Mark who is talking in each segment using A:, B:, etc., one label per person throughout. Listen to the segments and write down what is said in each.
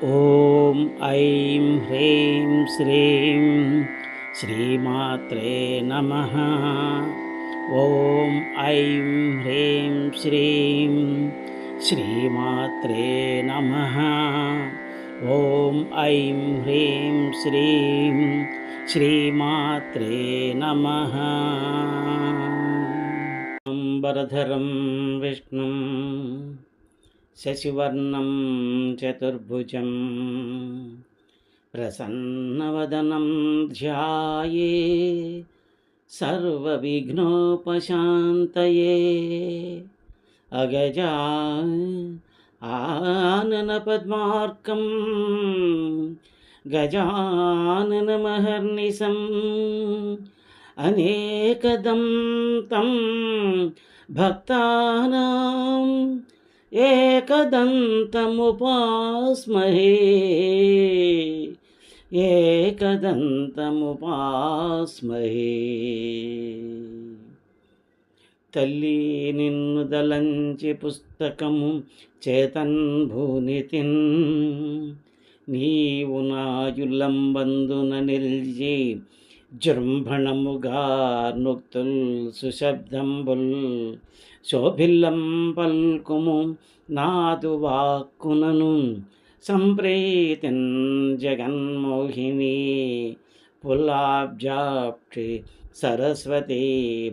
A: ఓం ఐం హ్రీం శ్రీం శ్రీమాత్రే నమః. ఓం ఐం హ్రీం శ్రీం శ్రీమాత్రే నమః. ఓం ఐం హ్రీం శ్రీం శ్రీమాత్రే నమః. అంబరధరం విష్ణుం శశివర్ణం చతుర్భుజం ప్రసన్నవదనం ధ్యాయే సర్వవిఘ్నోపశాంతయే. అగజా ఆనన పద్మార్కం గజాననమహర్నిశం అనేకదం తం భక్తానాం ఏకదంతముపాస్మహే. ఏకదంతముపాస్మహే. తల్లి నిన్ను దలంచి పుస్తకము చేతన్ భూనితిన్, నీవు నాయులంబందున నిల్చి జృంభణముగా నుక్తుల్ సుశబ్దంబుల్ శోభిల్లం పల్కుము నాదు వాక్కునను. సంప్రీతిన్ జగన్మోహిని పుల్లాబ్జాక్షి సరస్వతి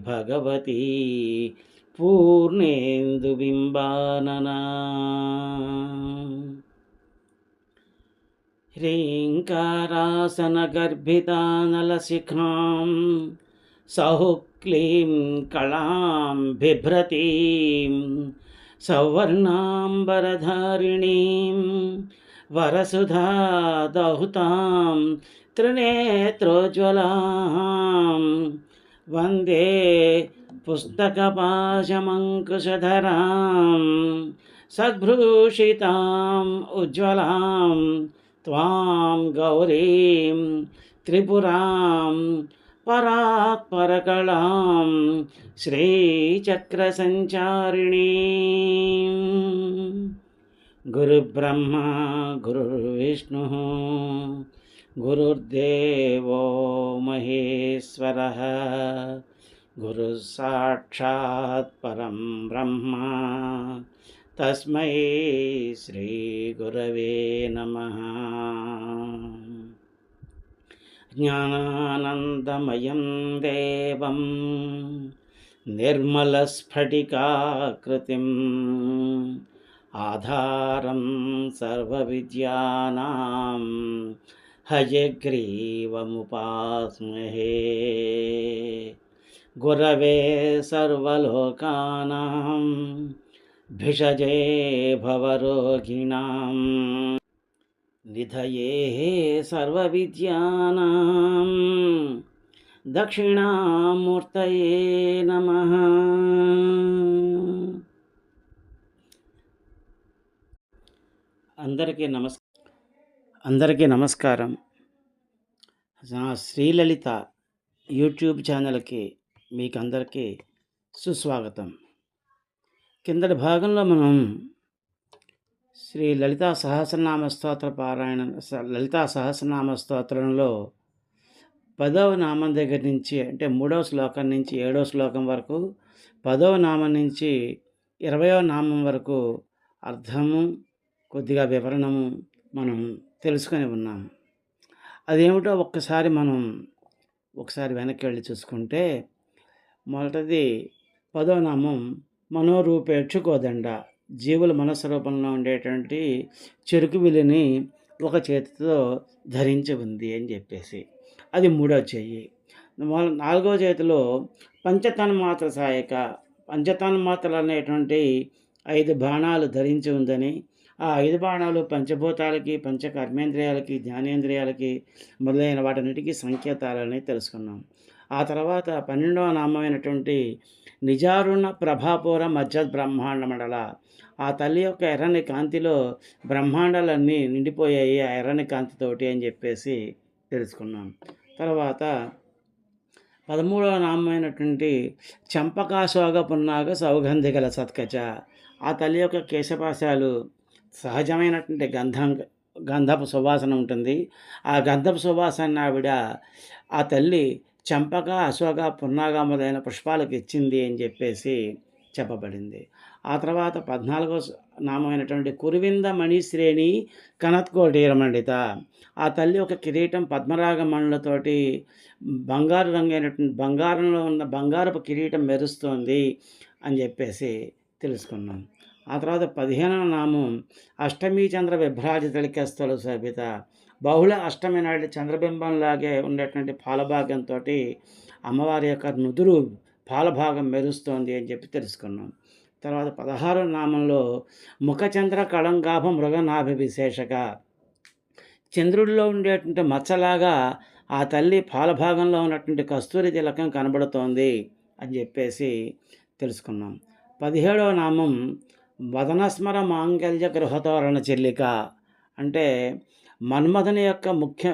A: భగవతి పూర్ణేందు బింబాననా. హ్రీంకారాసన గర్భితానలశిఖాం సౌక్లీం కళాం బిభ్రతీం సౌవర్ణాంబరధారిణీం వరసుధా దహుతాం త్రినేత్రోజ్వలాం వందే పుస్తకపాశమంకుశధరాం సద్భూషితాం ఉజ్వలాం త్వాం గౌరీం త్రిపురాం పరాత్పరకళాం శ్రీచక్రసంచారిణీం. గురుబ్రహ్మ గురుర్విష్ణుః గురుర్దేవో మహేశ్వరః గురుస్సాక్షాత్ పరం బ్రహ్మ తస్మై శ్రీ గురవే నమః. జ్ఞానానందమయం దేవం నిర్మలస్ఫటికాకృతిం ఆధారం సర్వవిద్యానాం హయగ్రీవముపాస్మహే. గురవే సర్వలోకానాం భిషజే భవరోగిణాం నిధయే సర్వవిద్యానాం దక్షిణామూర్తయే నమః. అందరికీ నమస్కారం. నా శ్రీలలిత యూట్యూబ్ ఛానల్కి మీకు అందరికీ సుస్వాగతం. కిందటి భాగంలో మనం శ్రీ లలితా సహస్రనామ స్తోత్ర పారాయణ లలితా సహస్రనామ స్తోత్రంలో 10వ నామం దగ్గర నుంచి, అంటే 3వ శ్లోకం నుంచి 7వ శ్లోకం వరకు, 10వ నామం నుంచి 20వ నామం వరకు అర్థము, కొద్దిగా వివరణము మనం తెలుసుకొని ఉన్నాము. అదేమిటో ఒకసారి వెనక్కి వెళ్ళి చూసుకుంటే, మొదటిది 10వ నామం మనోరూపేక్షు కోదండ. జీవుల మనస్సు రూపంలో ఉండేటువంటి చెరుకు విలిని ఒక చేతితో ధరించి ఉంది అని చెప్పేసి, అది 3వ చెయ్యి. 4వ చేతిలో పంచతన్మాత్ర సాయక, పంచతన్మాత్రలు అనేటువంటి 5 బాణాలు ధరించి ఉందని, ఆ 5 బాణాలు పంచభూతాలకి, పంచకర్మేంద్రియాలకి, జ్ఞానేంద్రియాలకి మొదలైన వాటన్నిటికీ సంకేతాలని తెలుసుకున్నాం. ఆ తర్వాత 12వ నామైనటువంటి నిజారుణ ప్రభాపూర మధ్య బ్రహ్మాండ మండల, ఆ తల్లి యొక్క ఎర్రని కాంతిలో బ్రహ్మాండాలన్నీ నిండిపోయాయి ఆ ఎర్రని కాంతితోటి అని చెప్పేసి తెలుసుకున్నాం. తర్వాత 13వ నామైనటువంటి చంపకాశోగ పున్నాగ సౌగంధికల సత్కచ, ఆ తల్లి యొక్క కేశపాశాలు సహజమైనటువంటి గంధం గంధపు సువాసన ఉంటుంది. ఆ గంధపు సువాసన ఆవిడ ఆ తల్లి చంపక, అశోక, పున్నాగ మొదలైన పుష్పాలకు ఇచ్చింది అని చెప్పేసి చెప్పబడింది. ఆ తర్వాత 14వ నామమైనటువంటి కురువింద మణిశ్రేణి కనత్కోటీరమండిత. ఆ తల్లి ఒక కిరీటం పద్మరాగ మణులతోటి బంగారు రంగైనటువంటి బంగారంలో ఉన్న బంగారపు కిరీటం మెరుస్తోంది అని చెప్పేసి తెలుసుకున్నాం. ఆ తర్వాత 15వ నామం అష్టమి చంద్ర విభ్రాజితలికెస్తలు శోభిత. బహుళ అష్టమి నాటి చంద్రబింబంలాగే ఉండేటువంటి పాలభాగంతో అమ్మవారి యొక్క నుదురు పాలభాగం మెరుస్తోంది అని చెప్పి తెలుసుకున్నాం. తర్వాత 16వ నామంలో ముఖచంద్ర కళంగాభ మృగనాభి విశేషక. చంద్రుడిలో ఉండేటువంటి మచ్చలాగా ఆ తల్లి పాలభాగంలో ఉన్నటువంటి కస్తూరి తిలకం కనబడుతోంది అని చెప్పేసి తెలుసుకున్నాం. 17వ నామం వదనస్మర మాంగళ్య గృహతోరణ చెల్లిక. అంటే మన్మథుని యొక్క ముఖ్య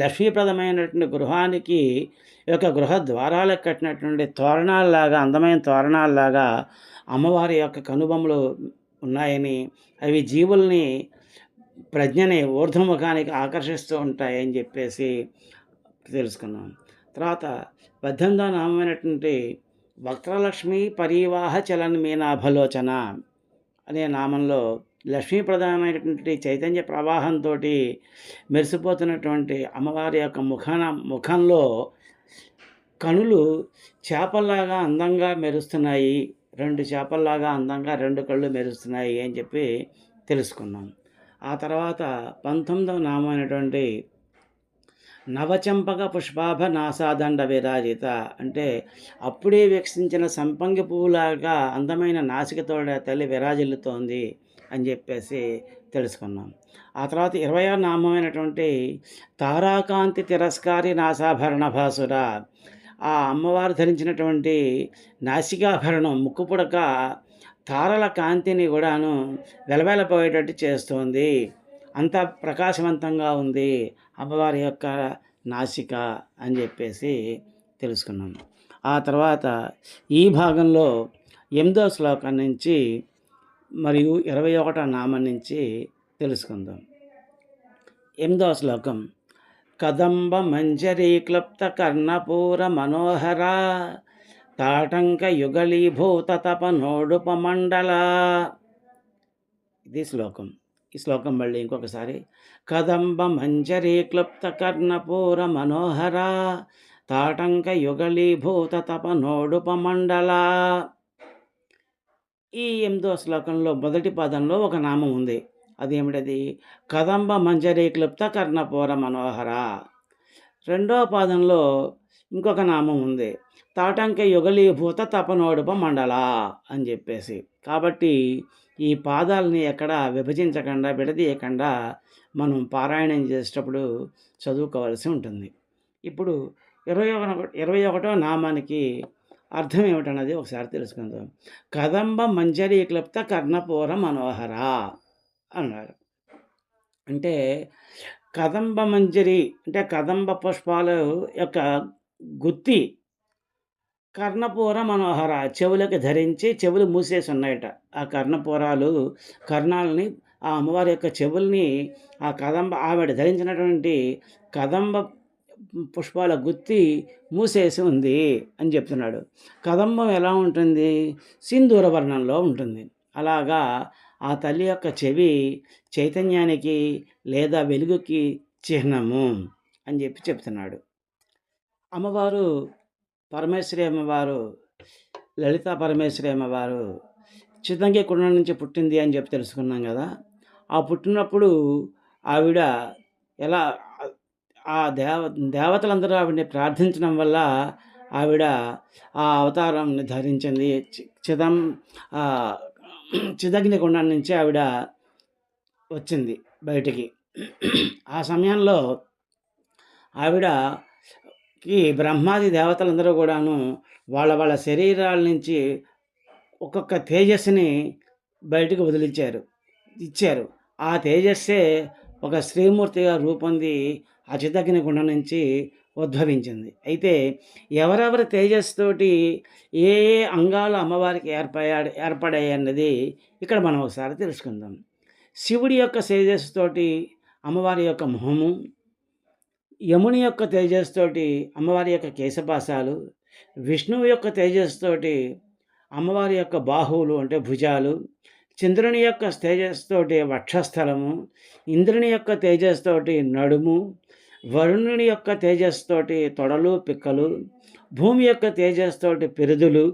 A: లక్ష్మీప్రదమైనటువంటి గృహానికి యొక్క గృహ ద్వారాలకు కట్టినటువంటి తోరణాల్లాగా, అందమైన తోరణాల్లాగా అమ్మవారి యొక్క కనుబొమ్మలు ఉన్నాయని, అవి జీవుల్ని ప్రజ్ఞని ఊర్ధ్వముఖానికి ఆకర్షిస్తూ ఉంటాయని చెప్పేసి తెలుసుకున్నాం. తర్వాత 18వ నామమైనటువంటి వక్రలక్ష్మి పరివాహ చలన్ మీనాభలోచన అనే నామంలో లక్ష్మీప్రదమైనటువంటి చైతన్య ప్రవాహంతో మెరిసిపోతున్నటువంటి అమ్మవారి యొక్క ముఖంలో కనులు చేపల్లాగా అందంగా మెరుస్తున్నాయి. 2 చేపల్లాగా అందంగా 2 కళ్ళు మెరుస్తున్నాయి అని చెప్పి తెలుసుకున్నాం. ఆ తర్వాత 19వ నామైనటువంటి నవచంపక పుష్పాభ నాసాదండ విరాజిత. అంటే అప్పుడే వికసించిన సంపంగి పువ్వులాగా అందమైన నాసికతోడ తల్లి విరాజిల్లుతోంది అని చెప్పేసి తెలుసుకున్నాం. ఆ తర్వాత 20వ నామమైనటువంటి తారాకాంతి తిరస్కారి నాసాభరణ భాసుర. ఆ అమ్మవారు ధరించినటువంటి నాసికాభరణం ముక్కు పుడక తారల కాంతిని కూడాను వెలవెలపోయేటట్టు చేస్తోంది. అంత ప్రకాశవంతంగా ఉంది అమ్మవారి యొక్క నాసిక అని చెప్పేసి తెలుసుకున్నాం. ఆ తర్వాత ఈ భాగంలో 8వ శ్లోకం నుంచి మరియు 21వ నామం నుంచి తెలుసుకుందాం. 8వ శ్లోకం కదంబ మంజరీ క్లుప్త కర్ణపూర మనోహర తాటంక యుగళీభూత తపనోడుపమండల. ఇది శ్లోకం. ఈ శ్లోకం మళ్ళీ ఇంకొకసారి. కదంబ మంజరీ క్లుప్త కర్ణపూర మనోహర తాటంక యుగళీభూత తపనోడుపమండల. ఈ 8వ శ్లోకంలో మొదటి పదంలో ఒక నామం ఉంది. అదేమిటది? కదంబ మంజరీ క్లుప్త కర్ణపూర మనోహర. 2వ పాదంలో ఇంకొక నామం ఉంది. తాటంక యుగళీభూత తపనోడుప మండల అని చెప్పేసి. కాబట్టి ఈ పాదాలని ఎక్కడ విభజించకుండా, విడదీయకుండా మనం పారాయణం చేసేటప్పుడు చదువుకోవాల్సి ఉంటుంది. ఇప్పుడు 21వ నామానికి అర్థం ఏమిటన్నది ఒకసారి తెలుసుకుందాం. కదంబ మంజరీ క్లుప్త కర్ణపూర మనోహర అన్నాడు. అంటే కదంబ మంజరి అంటే కదంబ పుష్పాల యొక్క గుత్తి కర్ణపూర మనోహర చెవులకు ధరించి చెవులు మూసేసి ఉన్నాయట. ఆ కర్ణపూరాలు కర్ణాలని ఆ అమ్మవారి యొక్క చెవుల్ని ఆ కదంబ ఆవిడ ధరించినటువంటి కదంబ పుష్పాల గుత్తి మూసేసి ఉంది అని చెప్తున్నాడు. కదంబం ఎలా ఉంటుంది? సింధూర వర్ణంలో ఉంటుంది. అలాగా ఆ తల్లి యొక్క చెవి చైతన్యానికి లేదా వెలుగుకి చిహ్నము అని చెప్పి చెప్తున్నాడు. అమ్మవారు పరమేశ్వరి అమ్మవారు లలితా పరమేశ్వరి అమ్మవారు చితంగి కుండం నుంచి పుట్టింది అని చెప్పి తెలుసుకున్నాం కదా. ఆ పుట్టినప్పుడు ఆవిడ ఎలా ఆ దేవతలందరూ ఆవిడని ప్రార్థించడం వల్ల ఆవిడ ఆ అవతారాన్ని ధరించింది. చిదగ్ని కుండం నుంచి ఆవిడ వచ్చింది బయటికి. ఆ సమయంలో ఆవిడకి బ్రహ్మాది దేవతలందరూ కూడాను వాళ్ళ వాళ్ళ శరీరాల నుంచి ఒక్కొక్క తేజస్సుని బయటకు ఇచ్చారు. ఆ తేజస్సే ఒక శ్రీమూర్తిగా రూపొంది ఆ చిదగ్ని కుండం నుంచి ఉద్భవించింది. అయితే ఎవరెవరి తేజస్సుతోటి ఏ ఏ అంగాలు అమ్మవారికి ఏర్పడాయి అన్నది ఇక్కడ మనం ఒకసారి తెలుసుకుందాం. శివుడి యొక్క తేజస్సుతోటి అమ్మవారి యొక్క మొహము, యముని యొక్క తేజస్సుతోటి అమ్మవారి యొక్క కేశపాశాలు, విష్ణువు యొక్క తేజస్సుతోటి అమ్మవారి యొక్క బాహువులు అంటే భుజాలు, చంద్రుని యొక్క తేజస్సుతోటి వక్షస్థలము, ఇంద్రుని యొక్క తేజస్సుతోటి నడుము, వరుణుని యొక్క తేజస్సుతోటి తొడలు పిక్కలు, భూమి యొక్క తేజస్సుతోటి పిరుదులు,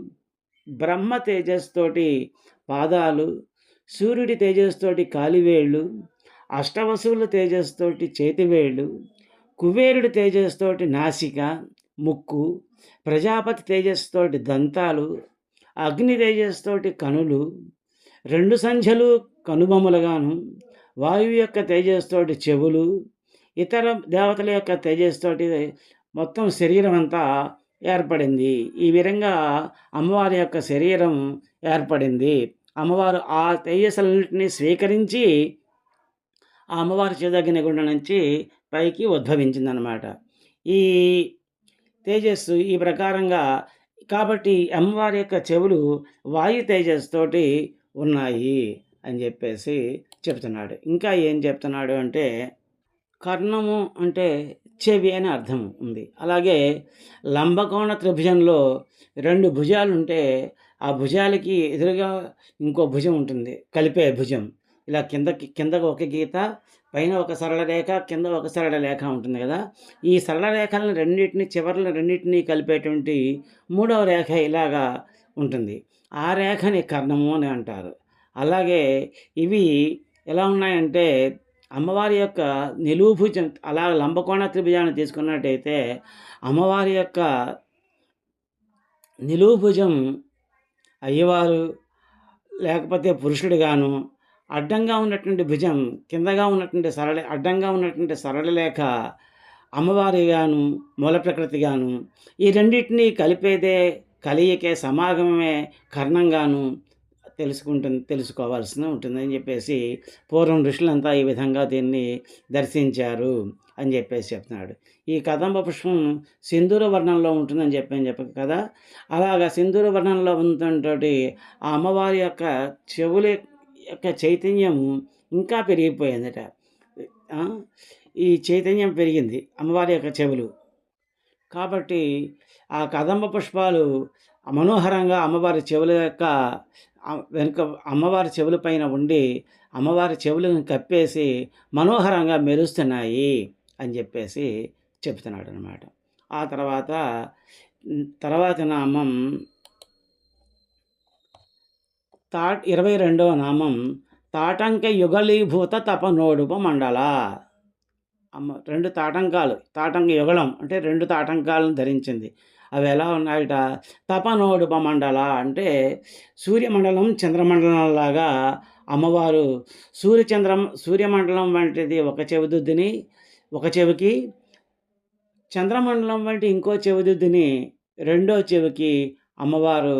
A: బ్రహ్మ తేజస్సుతోటి పాదాలు, సూర్యుడి తేజస్సుతోటి కాలివేళ్ళు, అష్టవసువుల తేజస్సుతోటి చేతివేళ్ళు, కుబేరుడి తేజస్సుతోటి నాసిక ముక్కు, ప్రజాపతి తేజస్సుతోటి దంతాలు, అగ్ని తేజస్సుతోటి కనులు, 2 సంధ్యలు కనుబొమ్మలుగాను, వాయువు యొక్క తేజస్సుతోటి చెవులు, ఇతర దేవతల యొక్క తేజస్సుతోటి మొత్తం శరీరం అంతా ఏర్పడింది. ఈ విధంగా అమ్మవారి యొక్క శరీరం ఏర్పడింది. అమ్మవారు ఆ తేజస్సులన్నింటినీ స్వీకరించి ఆ అమ్మవారి చిదగ్నిగుండం నుంచి పైకి ఉద్భవించిందనమాట. ఈ తేజస్సు ఈ ప్రకారంగా కాబట్టి అమ్మవారి యొక్క చెవులు వాయు తేజస్సుతోటి ఉన్నాయి అని చెప్పేసి చెప్తున్నాడు. ఇంకా ఏం చెప్తున్నాడు అంటే కర్ణము అంటే చెవి అని అర్థం ఉంది. అలాగే లంబకోణ త్రిభుజంలో 2 భుజాలుంటే ఆ భుజాలకి ఎదురుగా ఇంకో భుజం ఉంటుంది, కలిపే భుజం. ఇలా కిందకు ఒక గీత, పైన ఒక సరళ రేఖ, కింద ఒక సరళ రేఖ ఉంటుంది కదా. ఈ సరళ రేఖలను రెండింటిని చివర్లను రెండింటినీ కలిపేటువంటి 3వ రేఖ ఇలాగా ఉంటుంది. ఆ రేఖని కర్ణము అని అంటారు. అలాగే ఇవి ఎలా ఉన్నాయంటే అమ్మవారి యొక్క నిలువు భుజం అలా లంబకోణ త్రిభుజాన్ని తీసుకున్నట్టయితే అమ్మవారి యొక్క నిలువు భుజం అయ్యవారు లేకపోతే పురుషుడిగాను, అడ్డంగా ఉన్నటువంటి భుజం కిందగా ఉన్నటువంటి అడ్డంగా ఉన్నటువంటి సరళ రేఖ అమ్మవారిగాను, మూల ప్రకృతిగాను, ఈ రెండింటినీ కలిపేదే కలియకే సమాగమమే కర్ణంగాను తెలుసుకోవాల్సి ఉంటుందని చెప్పేసి పూర్వం ఋషులంతా ఈ విధంగా దీన్ని దర్శించారు అని చెప్పేసి చెప్తున్నాడు. ఈ కదంబ పుష్పం సింధూర వర్ణంలో ఉంటుందని చెప్పాను కదా. అలాగా సింధూర వర్ణంలో ఉన్నటువంటి ఆ అమ్మవారి యొక్క చెవుల యొక్క చైతన్యం ఇంకా పెరిగిపోయిందట. ఈ చైతన్యం పెరిగింది అమ్మవారి యొక్క చెవులు. కాబట్టి ఆ కదంబ పుష్పాలు మనోహరంగా అమ్మవారి చెవుల యొక్క వెనుక అమ్మవారి చెవుల పైన ఉండి అమ్మవారి చెవులను కప్పేసి మనోహరంగా మెరుస్తున్నాయి అని చెప్పేసి చెప్తున్నాడు అనమాట. ఆ తర్వాత నామం 22వ నామం తాటంక యుగలీభూత తపనోడుప మండల. అమ్మ 2 తాటంక యుగళం అంటే 2 తాటంకాలను ధరించింది. అవి ఎలా ఉన్నాయట? తపనోడుప మండల అంటే సూర్యమండలం చంద్రమండలంలాగా అమ్మవారు సూర్యమండలం వంటిది ఒక చెవిదుద్దిని ఒక చెవికి, చంద్రమండలం వంటి ఇంకో చెవిదుద్దిని రెండో చెవికి అమ్మవారు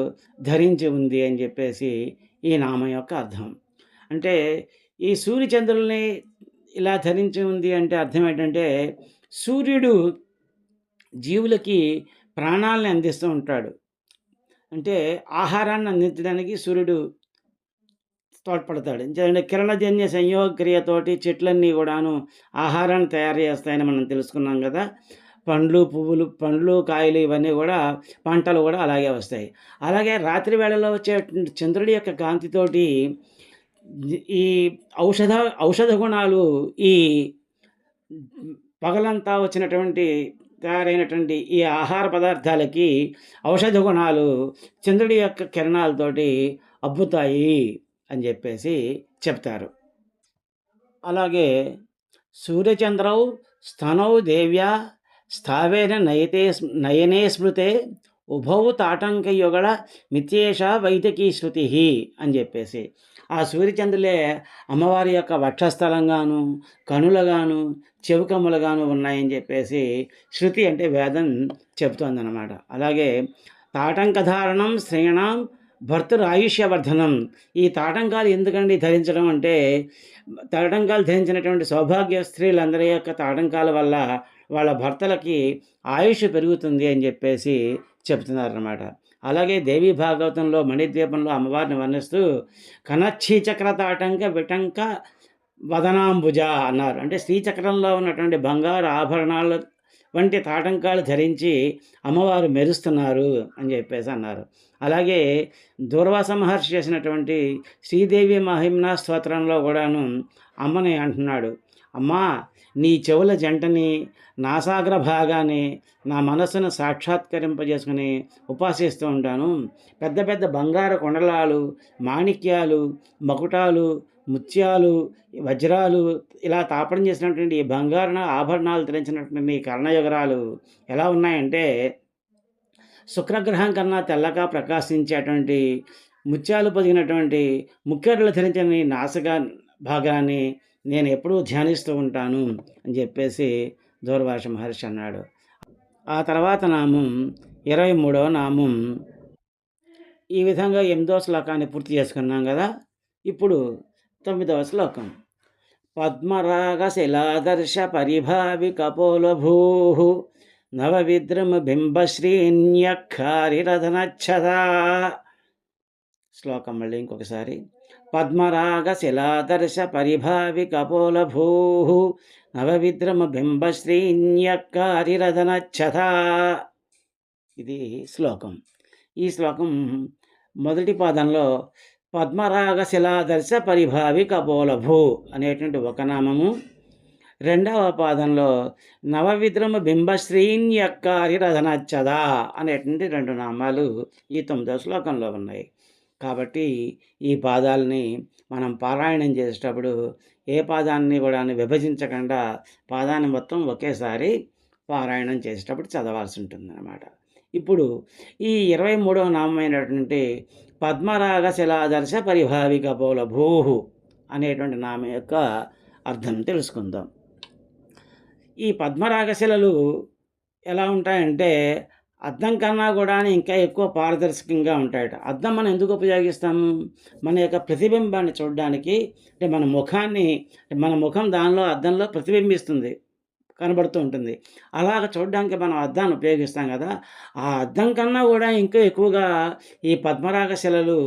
A: ధరించి ఉంది అని చెప్పేసి ఈ నామం యొక్క అర్థం. అంటే ఈ సూర్యచంద్రుల్ని ఇలా ధరించి ఉంది అంటే అర్థం ఏంటంటే సూర్యుడు జీవులకి ప్రాణాలని అందిస్తూ ఉంటాడు. అంటే ఆహారాన్ని అందించడానికి సూర్యుడు తోడ్పడతాడు. ఎందుకంటే కిరణజన్య సంయోగక్రియతోటి చెట్లన్నీ కూడాను ఆహారాన్ని తయారు చేస్తాయని మనం తెలుసుకున్నాం కదా. పండ్లు కాయలు ఇవన్నీ కూడా పంటలు కూడా అలాగే వస్తాయి. అలాగే రాత్రి వేళలో వచ్చే చంద్రుడి యొక్క కాంతితోటి ఈ ఔషధ గుణాలు ఈ పగలంతా వచ్చినటువంటి తయారైనటువంటి ఈ ఆహార పదార్థాలకి ఔషధ గుణాలు చంద్రుడి యొక్క కిరణాలతోటి అబ్బుతాయి అని చెప్పేసి చెప్తారు. అలాగే సూర్యచంద్రౌ స్తనౌ దేవ్యా స్థావేన నయనే స్మృతే ఉభౌ తాటంకయుగళ మిత్యేష వైదికీ శృతి అని చెప్పేసి ఆ సూర్యచంద్రులే అమ్మవారి యొక్క వక్షస్థలంగాను కనులగాను చెవుకమ్ములుగాను ఉన్నాయని చెప్పేసి శృతి అంటే వేదం చెబుతోందన్నమాట. అలాగే తాటంకధారణం శ్రేణాం భర్తృఆయుష్యవర్ధనం. ఈ తాటంకాలు ఎందుకండి ధరించడం అంటే తాటంకాలు ధరించినటువంటి సౌభాగ్య స్త్రీలందరి యొక్క తాటంకాల వల్ల వాళ్ళ భర్తలకి ఆయుష్ పెరుగుతుంది అని చెప్పేసి చెప్తున్నారన్నమాట. అలాగే దేవీ భాగవతంలో మణిద్వీపంలో అమ్మవారిని వర్ణిస్తూ కనచ్చీచక్ర తాటంక విటంక వదనాంబుజ అన్నారు. అంటే శ్రీచక్రంలో ఉన్నటువంటి బంగారు ఆభరణాలు వంటి తాటంకాలు ధరించి అమ్మవారు మెరుస్తున్నారు అని చెప్పేసి అన్నారు. అలాగే దూర్వాస మహర్షి చేసినటువంటి శ్రీదేవి మహిమ్నా స్తోత్రంలో కూడాను అమ్మని అంటున్నాడు, అమ్మా నీ చెవుల జంటని నాసాగ్ర భాగాన్ని నా మనస్సును సాక్షాత్కరింపజేసుకుని ఉపాసిస్తూ ఉంటాను. పెద్ద పెద్ద బంగారు కొండలాలు, మాణిక్యాలు, మకుటాలు, ముత్యాలు, వజ్రాలు ఇలా తాపడం చేసినటువంటి ఈ బంగారు ఆభరణాలు ధరించినటువంటి ఈ కర్ణయుగరాలు ఎలా ఉన్నాయంటే శుక్రగ్రహం కన్నా తెల్లగా ప్రకాశించేటువంటి ముత్యాలు పొదిగినటువంటి ముక్కెరలు ధరించిన ఈ నాసిక భాగాన్ని నేను ఎప్పుడూ ధ్యానిస్తూ ఉంటాను అని చెప్పేసి దూర్వాస మహర్షి అన్నాడు. ఆ తర్వాత నామం 23వ నామం. ఈ విధంగా 8వ శ్లోకాన్ని పూర్తి చేసుకున్నాం కదా. ఇప్పుడు 9వ శ్లోకం. పద్మరాగ శిలాదర్శ పరిభావి కపోలభూ నవవిద్రమ బింబశ్రీన్యఖారిరధనచ్చదా. శ్లోకం మళ్ళీ ఇంకొకసారి. పద్మరాగ శిలాదర్శ పరిభావి కపోలభూ నవవిద్రమ బింబశ్రీన్యఖారిరధనచ్చదా. ఇది శ్లోకం. ఈ శ్లోకం మొదటి పాదంలో పద్మరాగ శిలాదర్శ పరిభావి కపోలభూ అనేటువంటి ఒక నామము, రెండవ పాదంలో నవవిద్రమ బింబశ్రీన్యక్కారిరధనచ్చదా అనేటువంటి 2 నామాలు ఈ 9వ శ్లోకంలో ఉన్నాయి. కాబట్టి ఈ పాదాలని మనం పారాయణం చేసేటప్పుడు ఏ పాదాన్ని కూడా విభజించకుండా పాదాన్ని మొత్తం ఒకేసారి పారాయణం చేసేటప్పుడు చదవాల్సి ఉంటుందన్నమాట. ఇప్పుడు ఈ 23వ నామైనటువంటి పద్మరాగ శిలాదర్శ పరిభావి కపోలభూ అనేటువంటి నామం యొక్క అర్థం తెలుసుకుందాం. ఈ పద్మరాగశిలలు ఎలా ఉంటాయంటే అద్దం కన్నా కూడా ఇంకా ఎక్కువ పారదర్శకంగా ఉంటాయట. అద్దం మనం ఎందుకు ఉపయోగిస్తాము? మన యొక్క ప్రతిబింబాన్ని చూడడానికి, అంటే మన ముఖం దానిలో అద్దంలో ప్రతిబింబిస్తుంది, కనబడుతూ ఉంటుంది. అలాగ చూడడానికి మనం అద్దాన్ని ఉపయోగిస్తాం కదా. ఆ అద్దం కన్నా కూడా ఇంకా ఎక్కువగా ఈ పద్మరాగశిలలు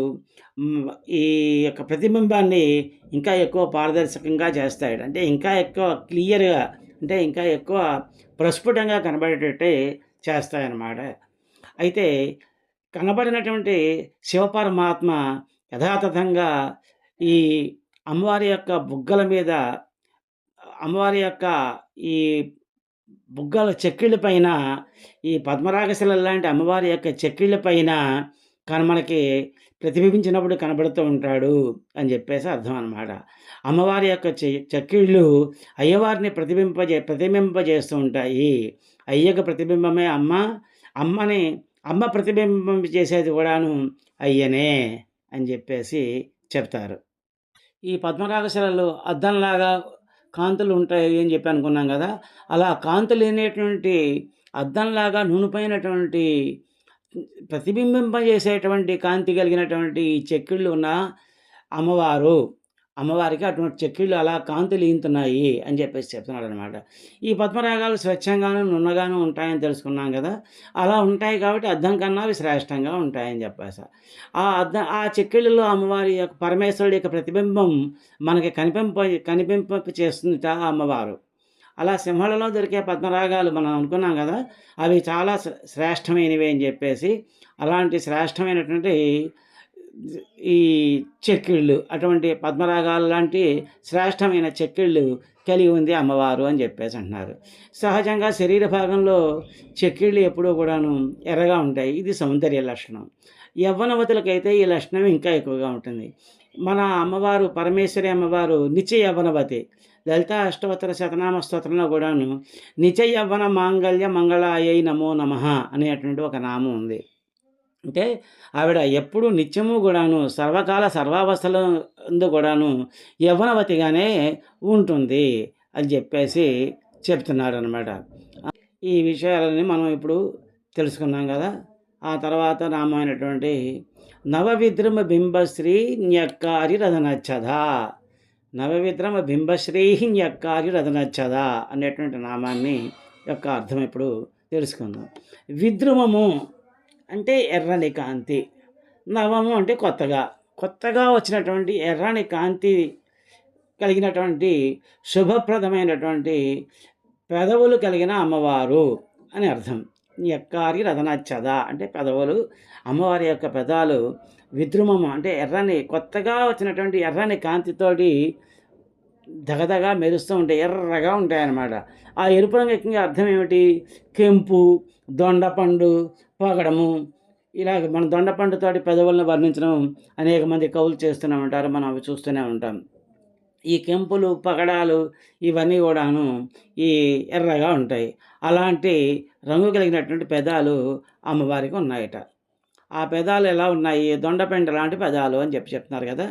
A: ఈ యొక్క ప్రతిబింబాన్ని ఇంకా ఎక్కువ పారదర్శకంగా చేస్తాయి. అంటే ఇంకా ఎక్కువ క్లియర్గా, అంటే ఇంకా ఎక్కువ ప్రస్ఫుటంగా కనబడేటట్టే చేస్తాయన్నమాట. అయితే కనబడినటువంటి శివపరమాత్మ యథాతథంగా ఈ అమ్మవారి యొక్క బుగ్గల మీద, అమ్మవారి యొక్క ఈ బుగ్గల చెక్కిళ్ళ పైన, ఈ పద్మరాగశిల లాంటి అమ్మవారి యొక్క చెక్కిళ్ళ పైన మనకి ప్రతిబింబించినప్పుడు కనబడుతూ ఉంటాడు అని చెప్పేసి అర్థం అన్నమాట. అమ్మవారి యొక్క చెక్కిళ్ళు అయ్యవారిని ప్రతిబింబింపజేస్తూ ఉంటాయి. అయ్యకు ప్రతిబింబమే అమ్మ, అమ్మ ప్రతిబింబం చేసేది కూడాను అయ్యనే అని చెప్పేసి చెప్తారు. ఈ పద్మరాగశిలలు అద్దంలాగా కాంతులు ఉంటాయి అని చెప్పి అనుకున్నాం కదా. అలా కాంతులు లేనటువంటి అద్దంలాగా నూనెపోయినటువంటి ప్రతిబింబింపజేసేటువంటి కాంతి కలిగినటువంటి చెక్కిళ్ళు ఉన్న అమ్మవారికి అటువంటి చెక్కిళ్ళు అలా కాంతులు ఈంతున్నాయి అని చెప్పేసి చెప్తున్నాడు అనమాట. ఈ పద్మరాగాలు స్వచ్ఛంగాను నున్నగాను ఉంటాయని తెలుసుకున్నాం కదా. అలా ఉంటాయి కాబట్టి అద్దం కన్నా అవి శ్రేష్టంగా ఉంటాయని చెప్పేసి ఆ చెక్కిళ్ళలో అమ్మవారి యొక్క పరమేశ్వరుడి యొక్క ప్రతిబింబం మనకి కనిపింప చేస్తుంది ఆ అమ్మవారు. అలా సింహళలో దొరికే పద్మరాగాలు మనం అనుకున్నాం కదా, అవి చాలా శ్రేష్టమైనవి అని చెప్పేసి అలాంటి శ్రేష్టమైనటువంటి ఈ చెక్కిళ్ళు, అటువంటి పద్మరాగాలు లాంటి శ్రేష్టమైన చెక్కిళ్ళు కలిగి ఉంది అమ్మవారు అని చెప్పేసి అంటున్నారు. సహజంగా శరీర భాగంలో చెక్కిళ్ళు ఎప్పుడూ కూడాను ఎర్రగా ఉంటాయి. ఇది సౌందర్య లక్షణం. యవ్వనవతులకైతే ఈ లక్షణం ఇంకా ఎక్కువగా ఉంటుంది. మన అమ్మవారు పరమేశ్వరి అమ్మవారు నిత్య యవ్వనవతి. లలితా అష్టోత్తర శతనామ స్తోత్రంలో కూడాను నిత్య యవ్వన మాంగళ్య మంగళాయై నమో నమః అనేటువంటి ఒక నామం ఉంది. అంటే ఆవిడ ఎప్పుడు నిత్యము కూడాను సర్వకాల సర్వావస్థలందు కూడాను యవ్వనవతిగానే ఉంటుంది అని చెప్పేసి చెప్తున్నారు అన్నమాట. ఈ విషయాలని మనం ఇప్పుడు తెలుసుకున్నాం కదా. ఆ తర్వాత నామైనటువంటి నవవిద్రమ బింబశ్రీ న్యక్కారి రథనచ్చదా, నవవిద్రమ బింబశ్రీ న్యక్కారి రథనచ్చదా అనేటువంటి నామాన్ని యొక్క అర్థం ఇప్పుడు తెలుసుకుందాం. విద్రుమము అంటే ఎర్రని కాంతి, నవము అంటే కొత్తగా వచ్చినటువంటి ఎర్రని కాంతి కలిగినటువంటి శుభప్రదమైనటువంటి పెదవులు కలిగిన అమ్మవారు అని అర్థం. ఎక్కారి రదనచ్చద అంటే పెదవులు, అమ్మవారి యొక్క పెదాలు విద్రుమము అంటే ఎర్రని కొత్తగా వచ్చినటువంటి ఎర్రని కాంతితోటి దగదగా మెరుస్తూ ఉంటాయి, ఎర్రగా ఉంటాయన్నమాట. ఆ ఎరుపు రంగు ఎక్కువగా అర్థం ఏమిటి? కెంపు, దొండపండు, పొగడము, ఇలాగ మన దొండపండుతోటి పెదవులను వర్ణించడం అనేక మంది కవులు చేస్తూనే ఉంటారు. మనం అవి చూస్తూనే ఉంటాం. ఈ కెంపులు, పగడాలు ఇవన్నీ కూడాను ఈ ఎర్రగా ఉంటాయి. అలాంటి రంగు కలిగినటువంటి పెదాలు అమ్మవారికి ఉన్నాయట. ఆ పెదాలు ఎలా ఉన్నాయి? దొండపెండ లాంటి పెదాలు అని చెప్తున్నారు కదా!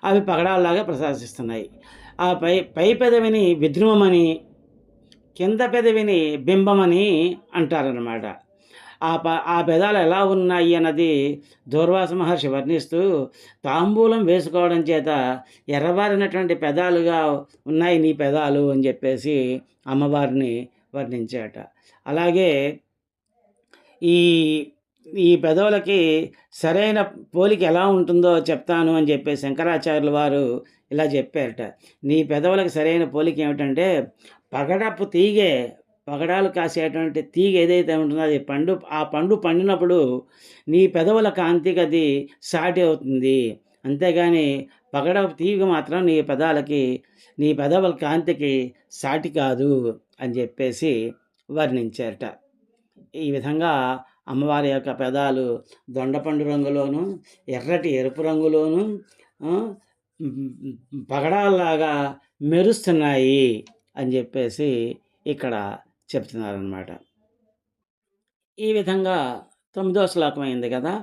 A: అవి పగడాల్లాగా ప్రకాశిస్తున్నాయి. ఆ పై పెదవిని విద్రుమమని, కింద పెదవిని బింబమని అంటారనమాట. ఆ పెదాలు ఎలా ఉన్నాయి అన్నది దూర్వాస మహర్షి వర్ణిస్తూ, తాంబూలం వేసుకోవడం చేత ఎర్రబారినటువంటి పెదాలుగా ఉన్నాయి నీ పెదాలు అని చెప్పేసి అమ్మవారిని వర్ణించాట. అలాగే ఈ ఈ పెదవులకి సరైన పోలిక ఎలా ఉంటుందో చెప్తాను అని చెప్పి శంకరాచార్యుల వారు ఇలా చెప్పారట. నీ పెదవులకు సరైన పోలిక ఏమిటంటే, పగడపు తీగె, పగడాలు కాసేటువంటి తీగ ఏదైతే ఉంటుందో అది ఆ పండు పండినప్పుడు నీ పెదవుల కాంతికి అది సాటి అవుతుంది. అంతేగాని పగడపు తీగ మాత్రం నీ పెదవుల కాంతికి సాటి కాదు అని చెప్పేసి వర్ణించారట. ఈ విధంగా అమ్మవారి యొక్క పెదాలు దొండపండు రంగులోను, ఎర్రటి ఎరుపు రంగులోను పగడాల్లాగా మెరుస్తున్నాయి అని చెప్పేసి ఇక్కడ చెప్తున్నారనమాట. ఈ విధంగా 9వ శ్లోకం అయింది కదా.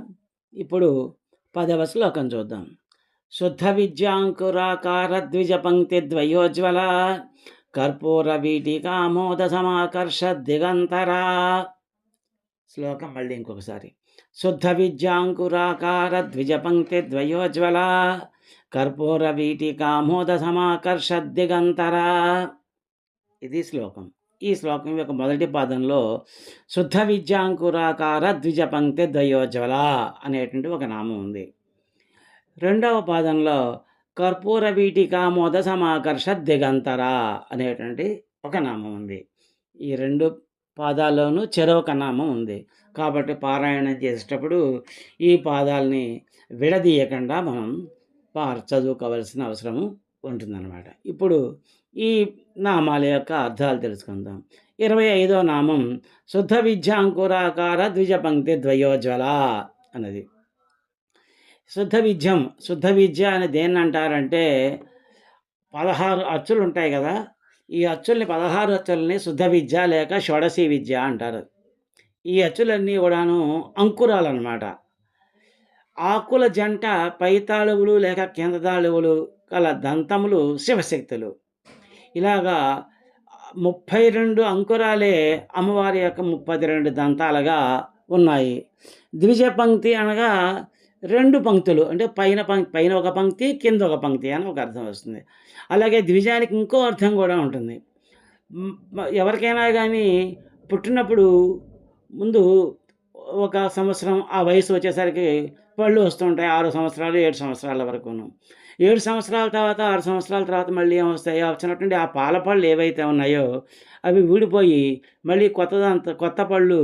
A: ఇప్పుడు 10వ శ్లోకం చూద్దాం. శుద్ధ విద్యాంకురాకార ద్విజ పంక్తి ద్వయోజ్వల కర్పూర వీటికామోద సమాకర్ష దిగంతరా. శ్లోకం మళ్ళీ ఇంకొకసారి. శుద్ధ విద్యాంకురాకార ద్విజ పంక్తి ద్వయోజ్వల కర్పూర వీటికామోద సమాకర్ష దిగంతరా. ఇది శ్లోకం. ఈ శ్లోకం యొక్క మొదటి పాదంలో శుద్ధ విద్యాంకురాకార ద్విజ పంక్తి ద్వయోజ్వల అనేటువంటి ఒక నామం ఉంది. రెండవ పాదంలో కర్పూర వీటికామోద సమాకర్ష దిగంతర అనేటువంటి ఒక నామం ఉంది. ఈ రెండు పాదాల్లోనూ చెరొక నామం ఉంది. కాబట్టి పారాయణం చేసేటప్పుడు ఈ పాదాలని విడదీయకుండా మనం చదువుకోవాల్సిన అవసరము ఉంటుందన్నమాట. ఇప్పుడు ఈ నామాల యొక్క అర్థాలు తెలుసుకుందాం. 25వ నామం శుద్ధ విద్యాంకురాకార ద్విజ పంక్తి ద్వయోజ్వల అన్నది. శుద్ధ విద్య అని దేన్ని అంటారంటే 16 అచ్చులు ఉంటాయి కదా. ఈ అచ్చుల్ని 16 అచ్చుల్ని శుద్ధ విద్య లేక షోడశీ విద్య అంటారు. ఈ అచ్చులన్నీ కూడాను అంకురాలు అన్నమాట. ఆకుల జంట పైతాళువులు లేక కింద తాళువులు గల దంతములు శివశక్తులు. ఇలాగా 32 అంకురాలే అమ్మవారి యొక్క 32 దంతాలుగా ఉన్నాయి. ద్విజ పంక్తి అనగా 2 పంక్తులు, అంటే పైన ఒక పంక్తి, కింద ఒక పంక్తి అని ఒక అర్థం వస్తుంది. అలాగే ద్విజానికి ఇంకో అర్థం కూడా ఉంటుంది. ఎవరికైనా కానీ పుట్టినప్పుడు ముందు ఒక సంవత్సరం ఆ వయసు వచ్చేసరికి పళ్ళు వస్తుంటాయి. 6 సంవత్సరాలు 7 సంవత్సరాల వరకును. 7 సంవత్సరాల తర్వాత 6 సంవత్సరాల తర్వాత మళ్ళీ ఏమొస్తాయి? వచ్చినటువంటి ఆ పాల పళ్ళు ఏవైతే ఉన్నాయో అవి ఊడిపోయి మళ్ళీ కొత్త పళ్ళు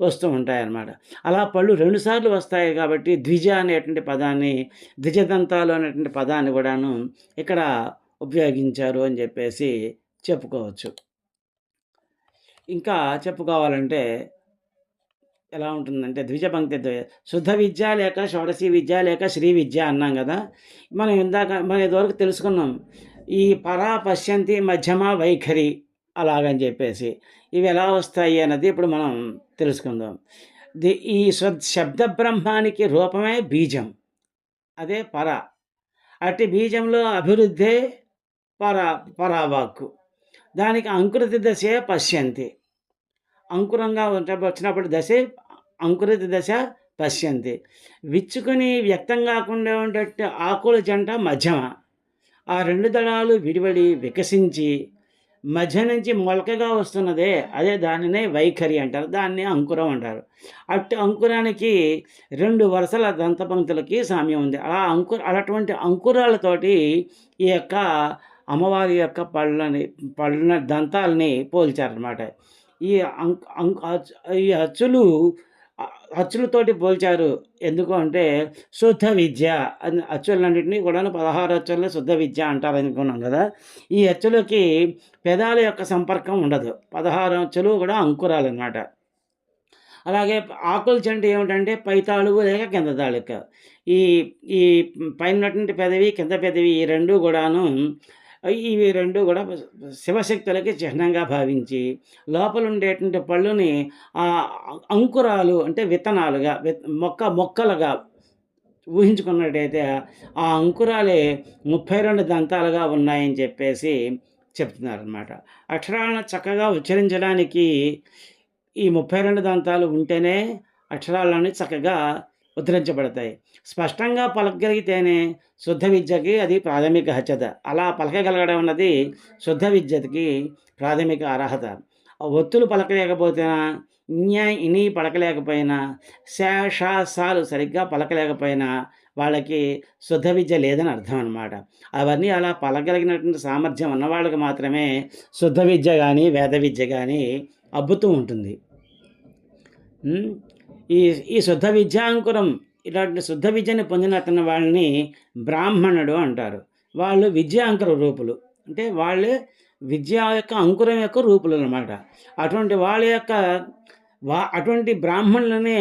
A: వస్తూ ఉంటాయన్నమాట. అలా పళ్ళు 2 సార్లు వస్తాయి. కాబట్టి ద్విజ అనేటువంటి పదాన్ని, ద్విజదంతాలు అనేటువంటి పదాన్ని కూడాను ఇక్కడ ఉపయోగించారు అని చెప్పేసి చెప్పుకోవచ్చు. ఇంకా చెప్పుకోవాలంటే ఎలా ఉంటుందంటే ద్విజ పంక్తి శుద్ధ విద్య లేక షోడశీ విద్య లేక శ్రీ విద్య అన్నాం కదా. మనం ఇదివరకు తెలుసుకున్నాం. ఈ పరా పశ్యంతి మధ్యమ వైఖరి అలాగని చెప్పేసి ఇవి ఎలా వస్తాయి అన్నది ఇప్పుడు మనం తెలుసుకుందాం. ఈ శబ్ద బ్రహ్మానికి రూపమే బీజం, అదే పర. అట్టి బీజంలో అభివృద్ధే పరావాక్కు. దానికి అంకురిత దశే పశ్యంతి. అంకురంగా వచ్చినప్పుడు దశే అంకురిత దశ పశ్యంతి. విచ్చుకొని వ్యక్తం కాకుండా ఉండేట్టు ఆకుల జంట మధ్యమ. ఆ 2 దళాలు విడివడి వికసించి మధ్య నుంచి మొలకగా వస్తున్నదే అదే దానినే వైఖరి అంటారు. దాన్ని అంకురం అంటారు. అటు అంకురానికి 2 వరుసల దంతపంక్తులకి సామ్యం ఉంది. అటువంటి అంకురాలతోటి ఈ యొక్క అమ్మవారి యొక్క పళ్ళ దంతాలని పోల్చారనమాట. ఈ అంక్ అంక్ అచ్ ఈ అచ్చులు అచ్చులతోటి పోల్చారు. ఎందుకు అంటే శుద్ధ విద్య అని అచ్చులన్నిటిని కూడాను 16 అచ్చులని శుద్ధ విద్య అంటారనుకున్నాం గదా! ఈ అచ్చులకి పెదాల యొక్క సంపర్కం ఉండదు. 16 అచ్చులు కూడా అంకురాలనమాట. అలాగే ఆకుల చెంటు ఏమిటంటే పై తాలూకు లేక కింద తాలూకా. ఈ ఈ పైనున్నటువంటి పెదవి, కింద పెదవి ఈ 2 గూడాను ఇవి 2 గూడా శివశక్తులకి చిహ్నంగా భావించి, లోపలుండేటువంటి పళ్ళుని ఆహ్, అంకురాలు అంటే విత్తనాలుగా మొక్కలుగా ఊహించుకున్నట్టయితే ఆ అంకురాలే 32 దంతాలుగా ఉన్నాయని చెప్పేసి చెప్తున్నారనమాట. అక్షరాలను చక్కగా ఉచ్చరించడానికి ఈ 32 దంతాలు ఉంటేనే అక్షరాలన్నీ చక్కగా ఉద్ధరించబడతాయి. స్పష్టంగా పలకగలిగితేనే శుద్ధ విద్యకి అది ప్రాథమిక హెచ్చత. అలా పలకగలగడం అన్నది శుద్ధ విద్యకి ప్రాథమిక అర్హత. ఆ ఒత్తులు పలకలేకపోతేనా, ఇని పలకలేకపోయినా, సాలు సరిగ్గా పలకలేకపోయినా వాళ్ళకి శుద్ధ విద్య లేదని అర్థం అనమాట. అవన్నీ అలా పలకగలిగినటువంటి సామర్థ్యం ఉన్నవాళ్ళకి మాత్రమే శుద్ధ విద్య గానీ, వేద విద్య గానీ అబ్బుతూ ఉంటుంది. హ్మ్. ఈ ఈ శుద్ధ విద్యాంకురం ఇలాంటి శుద్ధ విద్యని పొందినటువంటి వాళ్ళని బ్రాహ్మణుడు అంటారు. వాళ్ళు విద్యాంకుర రూపులు. అంటే వాళ్ళే విద్య యొక్క అంకురం యొక్క రూపులనమాట. అటువంటి వాళ్ళ యొక్క అటువంటి బ్రాహ్మణులనే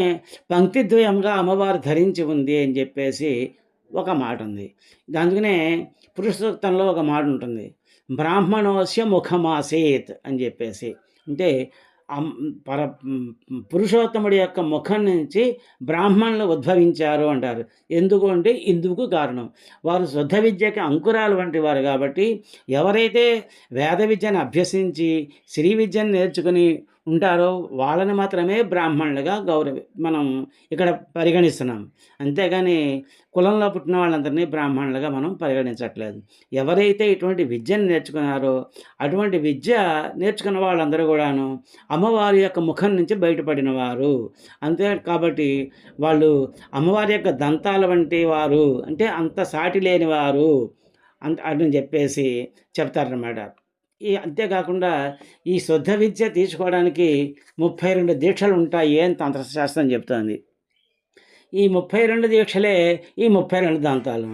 A: పంక్తిద్వయంగా అమ్మవారు ధరించి ఉంది అని చెప్పేసి ఒక మాటుంది. అందుకనే పురుష సూక్తంలో ఒక మాటుంటుంది. బ్రాహ్మణోస్య ముఖమాసేత్ అని చెప్పేసి. అంటే అం పర పురుషోత్తముడి యొక్క ముఖం నుంచి బ్రాహ్మణులు ఉద్భవించారు అంటారు. ఎందుకు అంటే ఇందుకు కారణం. వారు శుద్ధ విద్యకి అంకురాలు వంటి వారు కాబట్టి, ఎవరైతే వేద విద్యను అభ్యసించి, శ్రీ విద్యను నేర్చుకుని ఉంటారో వాళ్ళని మాత్రమే బ్రాహ్మణులుగా మనం ఇక్కడ పరిగణిస్తున్నాం. అంతేగాని కులంలో పుట్టిన వాళ్ళందరినీ బ్రాహ్మణులుగా మనం పరిగణించట్లేదు. ఎవరైతే ఇటువంటి విద్యను నేర్చుకున్నారో, అటువంటి విద్య నేర్చుకున్న వాళ్ళందరూ కూడాను అమ్మవారి యొక్క ముఖం నుంచి బయటపడిన వారు. అంతే కాబట్టి వాళ్ళు అమ్మవారి యొక్క దంతాల వంటి వారు, అంటే అంత సాటి లేని వారు అని చెప్పేసి చెప్తారనమాట. అంతేకాకుండా ఈ శుద్ధ విద్య తీసుకోవడానికి 32 దీక్షలుంటాయి అని తంత్రశాస్త్రం చెప్తోంది. ఈ 32 దీక్షలే ఈ 32 దంతాలు.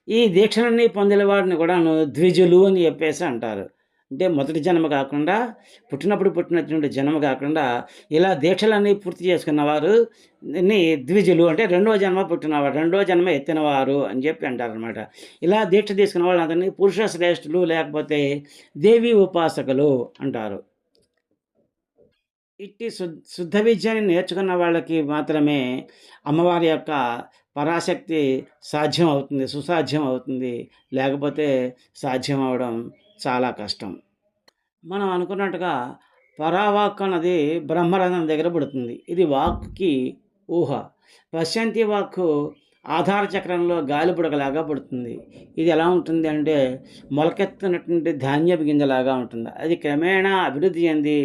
A: ఈ దీక్షలన్నీ పొందిన వారిని కూడాను ద్విజులు అని చెప్పేసి అంటారు. అంటే మొదటి జన్మ కాకుండా, పుట్టినటువంటి జన్మ కాకుండా, ఇలా దీక్షలన్నీ పూర్తి చేసుకున్నవారు ద్విజులు అంటే రెండో జన్మ పుట్టినవారు, రెండో జన్మ ఎత్తినవారు అని చెప్పి అంటారనమాట. ఇలా దీక్ష తీసుకున్న వాళ్ళందరినీ పురుష శ్రేష్ఠులు లేకపోతే దేవీ ఉపాసకులు అంటారు. ఇట్టి శుద్ధ విద్యని నేర్చుకున్న వాళ్ళకి మాత్రమే అమ్మవారి యొక్క పరాశక్తి సాధ్యం అవుతుంది, సుసాధ్యం అవుతుంది. లేకపోతే సాధ్యం అవ్వడం చాలా కష్టం. మనం అనుకున్నట్టుగా పరావాక్ అన్నది బ్రహ్మరంధ్రం దగ్గర పుడుతుంది. ఇది వాక్‌కి ఊహ. పశ్చంతి వాక్కు ఆధార చక్రంలో గాలిబుడగలాగా పుడుతుంది. ఇది ఎలా ఉంటుంది అంటే మొలకెత్తినటువంటి ధాన్యపు గింజలాగా ఉంటుంది. అది క్రమేణా అభివృద్ధి చెంది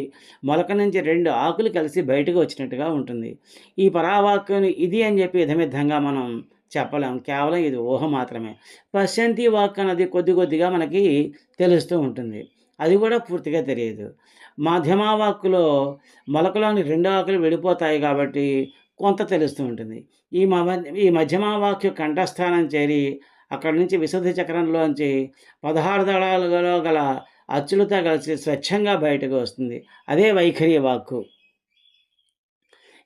A: మొలక నుంచి 2 ఆకులు కలిసి బయటకు వచ్చినట్టుగా ఉంటుంది. ఈ పరావాక్కుని ఇది అని చెప్పి ఇదమిద్ధంగా మనం చెప్పలేం. కేవలం ఇది ఊహ మాత్రమే. పశ్చంతి వాక్ అన్నది కొద్ది కొద్దిగా మనకి తెలుస్తూ ఉంటుంది. అది కూడా పూర్తిగా తెలియదు. మధ్యమ వాక్కులో మొలకలోని 2 ఆకులు విడిపోతాయి కాబట్టి కొంత తెలుస్తూ ఉంటుంది. ఈ మధ్యమ వాక్కు కంఠస్థానం చేరి అక్కడి నుంచి విశుద్ధి చక్రంలోంచి 16 దళాలలో గల అచ్చులతో కలిసి స్వచ్ఛంగా బయటకు వస్తుంది. అదే వైఖరి వాక్కు.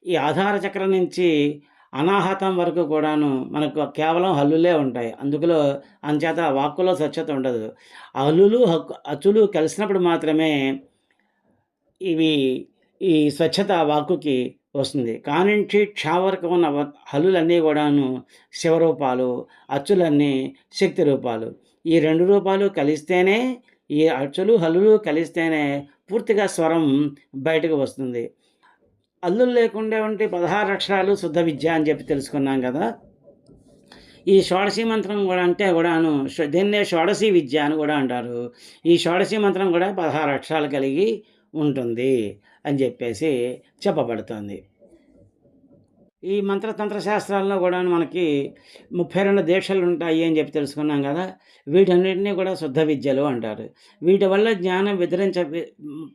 A: ఈ ఆధార చక్రం నుంచి అనాహతం వరకు కూడాను మనకు కేవలం హల్లులే ఉంటాయి. అంచేత వాక్కులో స్వచ్ఛత ఉండదు. హల్లులు, అచ్చులు కలిసినప్పుడు మాత్రమే ఇవి ఈ స్వచ్ఛత వాక్కుకి వస్తుంది. కానించి క్ష వరకు ఉన్న హల్లులన్నీ కూడాను శివరూపాలు, అచ్చులన్నీ శక్తి రూపాలు. ఈ 2 రూపాలు కలిస్తేనే, ఈ అచ్చులు, హల్లులు కలిస్తేనే పూర్తిగా స్వరం బయటకు వస్తుంది. హల్లులు లేకుండా ఉంటే 16 అక్షరాలు శుద్ధ విద్య అని చెప్పి తెలుసుకున్నాం కదా! ఈ షోడశి మంత్రం కూడా అంటే కూడాను దీన్నే షోడశి విద్య అని కూడా అంటారు. ఈ షోడశి మంత్రం కూడా 16 అక్షరాలు కలిగి ఉంటుంది అని చెప్పేసి చెప్పబడుతోంది. ఈ మంత్రతంత్ర శాస్త్రాల్లో గూడాను మనకి 32 దీక్షలుంటాయి అని జెప్పి తెలుసుకున్నాం గదా! వీటన్నిటిని కూడా శుద్ధ విద్యలు అంటారు. వీటి వల్ల జ్ఞానం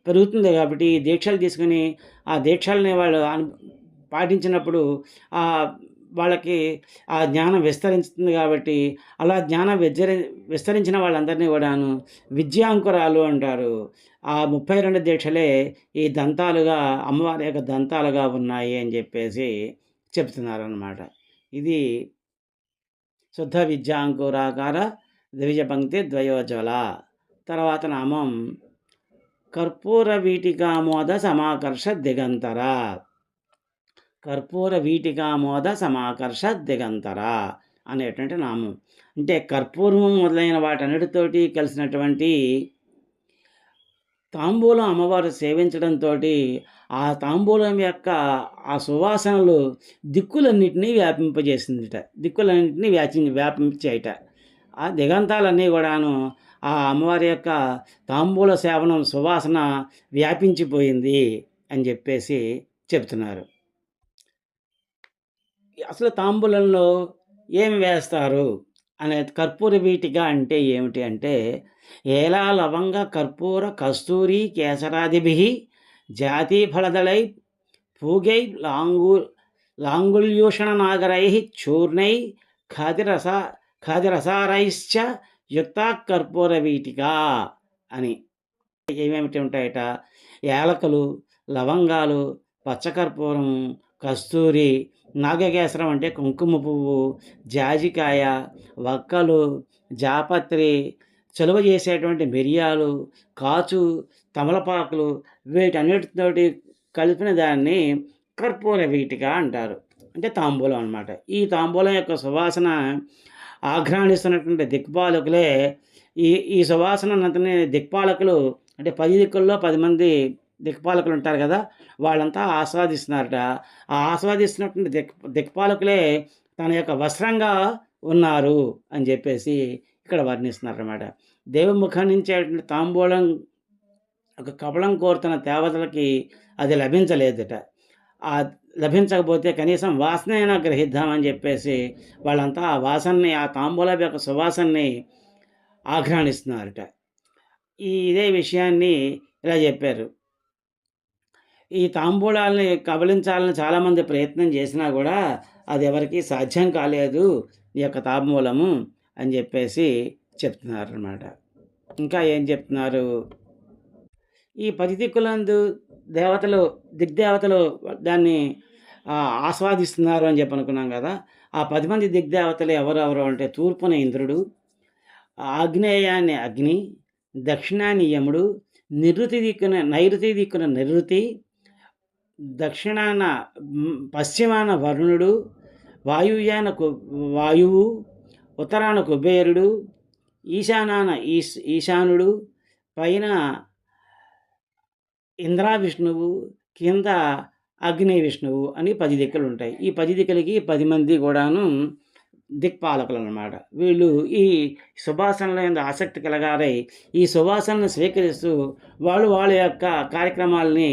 A: పెరుగుతుంది గాబట్టి, ఈ దీక్షలు తీసుకొని, ఆ దీక్షల్ని వాళ్ళు పాటించినప్పుడు ఆహ్, వాళ్ళకి ఆ జ్ఞానం విస్తరిస్తుంది గాబట్టి, అలా జ్ఞానం విస్తరించిన వాళ్ళందరినీ గూడాను విద్యాంకురాలు అంటారు. ఆ 32 దీక్షలే ఈ దంతాలుగా, అమ్మవారి యొక్క దంతాలుగా ఉన్నాయి అని జెప్పేసి చెప్తున్నారనమాట. ఇది శుద్ధ విద్యాంకురాకార ద్విజ పంక్తి ద్వయోజ్వల. తర్వాత నామం కర్పూర వీటికామోద సమాకర్ష దిగంతర. కర్పూర వీటికామోద సమాకర్ష దిగంతర అనేటువంటి నామం. అంటే కర్పూరం మొదలైన వాటన్నిటితోటి కలిసినటువంటి తాంబూలం అమ్మవారు సేవించడంతోటి, ఆ తాంబూలం యొక్క ఆ సువాసనలు దిక్కులన్నిటినీ వ్యాపింపజేసిందిట. దిక్కులన్నిటినీ వ్యాపించాయిట. ఆ దిగంతాలన్నీ గూడాను ఆ అమ్మవారి యొక్క తాంబూల సేవనం సువాసన వ్యాపించిపోయింది అని జెప్పేసి చెప్తున్నారు. అసలు తాంబూలంలో ఏమి వేస్తారు అనేది కర్పూర వీటిక అంటే ఏమిటి అంటే, ఏలా లవంగ కర్పూర కస్తూరి కేసరాదిభిః జాతి ఫలదళై పూగై లాంగుల్యూషణ నాగరైః చూర్ణై ఖాదిరస ఖాదిరసారైశ్చ యుక్తా కర్పూర వీటిక అని. ఏమేమిటి ఉంటాయట? యాలకులు, లవంగాలు, పచ్చకర్పూరం, కస్తూరి, నాగకేసరం అంటే కుంకుమ పువ్వు, జాజికాయ, వక్కలు, జాపత్రి, చలువ చేసేటువంటి మిరియాలు, కాచు, తమలపాకులు వీటన్నిటితోటి కలిపిన దాన్ని కర్పూర వీటిక అంటారు. అంటే తాంబూలం అనమాట. ఈ తాంబూలం యొక్క సువాసన ఆఘ్రాణిస్తున్నటువంటి దిక్పాలకులే ఈ ఈ సువాసనంతని దిక్పాలకులు అంటే 10 దిక్కుల్లో 10 మంది దిక్పాలకులు ఉంటారు కదా! వాళ్ళంతా ఆస్వాదిస్తున్నారట. ఆ ఆస్వాదిస్తున్నటువంటి దిక్పాలకులే తన యొక్క వస్త్రంగా ఉన్నారు అని చెప్పేసి ఇక్కడ వర్ణిస్తున్నారన్నమాట. దేవుని ముఖం నుంచి తాంబూలం ఒక కమలం కోరుతున్న దేవతలకి అది లభించలేదట. లభించకపోతే కనీసం వాసనైనా గ్రహిద్దామని చెప్పేసి వాళ్ళంతా ఆ వాసనని, ఆ తాంబూలం యొక్క సువాసనని ఆఘ్రాణిస్తున్నారట. ఇదే విషయాన్ని ఇలా చెప్పారు. ఈ తాంబూలాల్ని కబళించాలని చాలామంది ప్రయత్నం చేసినా కూడా అది ఎవరికీ సాధ్యం కాలేదు ఈ యొక్క తాంబూలము అని చెప్పేసి చెప్తున్నారనమాట. ఇంకా ఏం చెప్తున్నారు? ఈ 10 దిక్కులందు దిగ్దేవతలు దాన్ని ఆస్వాదిస్తున్నారు అని చెప్పి అనుకున్నాం కదా! ఆ 10 మంది దిగ్దేవతలు ఎవరెవరు అంటే తూర్పున ఇంద్రుడు, ఆగ్నేయాన్ని అగ్ని, దక్షిణాన్ని యముడు, నైరుతి దిక్కున నిరుతి, దక్షిణాన పశ్చిమాన వరుణుడు, వాయువ్యాన వాయువు, ఉత్తరాన కుబేరుడు, ఈశానాన ఈశానుడు, పైన ఇంద్ర విష్ణువు, కింద అగ్ని విష్ణువు అని 10 దిక్కులు ఉంటాయి. ఈ 10 దిక్కులకి 10 మంది కూడాను దిక్పాలకులనమాట. వీళ్ళు ఈ సువాసనల యందు ఆసక్తి కలగారై ఈ సువాసనను స్వీకరిస్తూ వాళ్ళ యొక్క కార్యక్రమాలని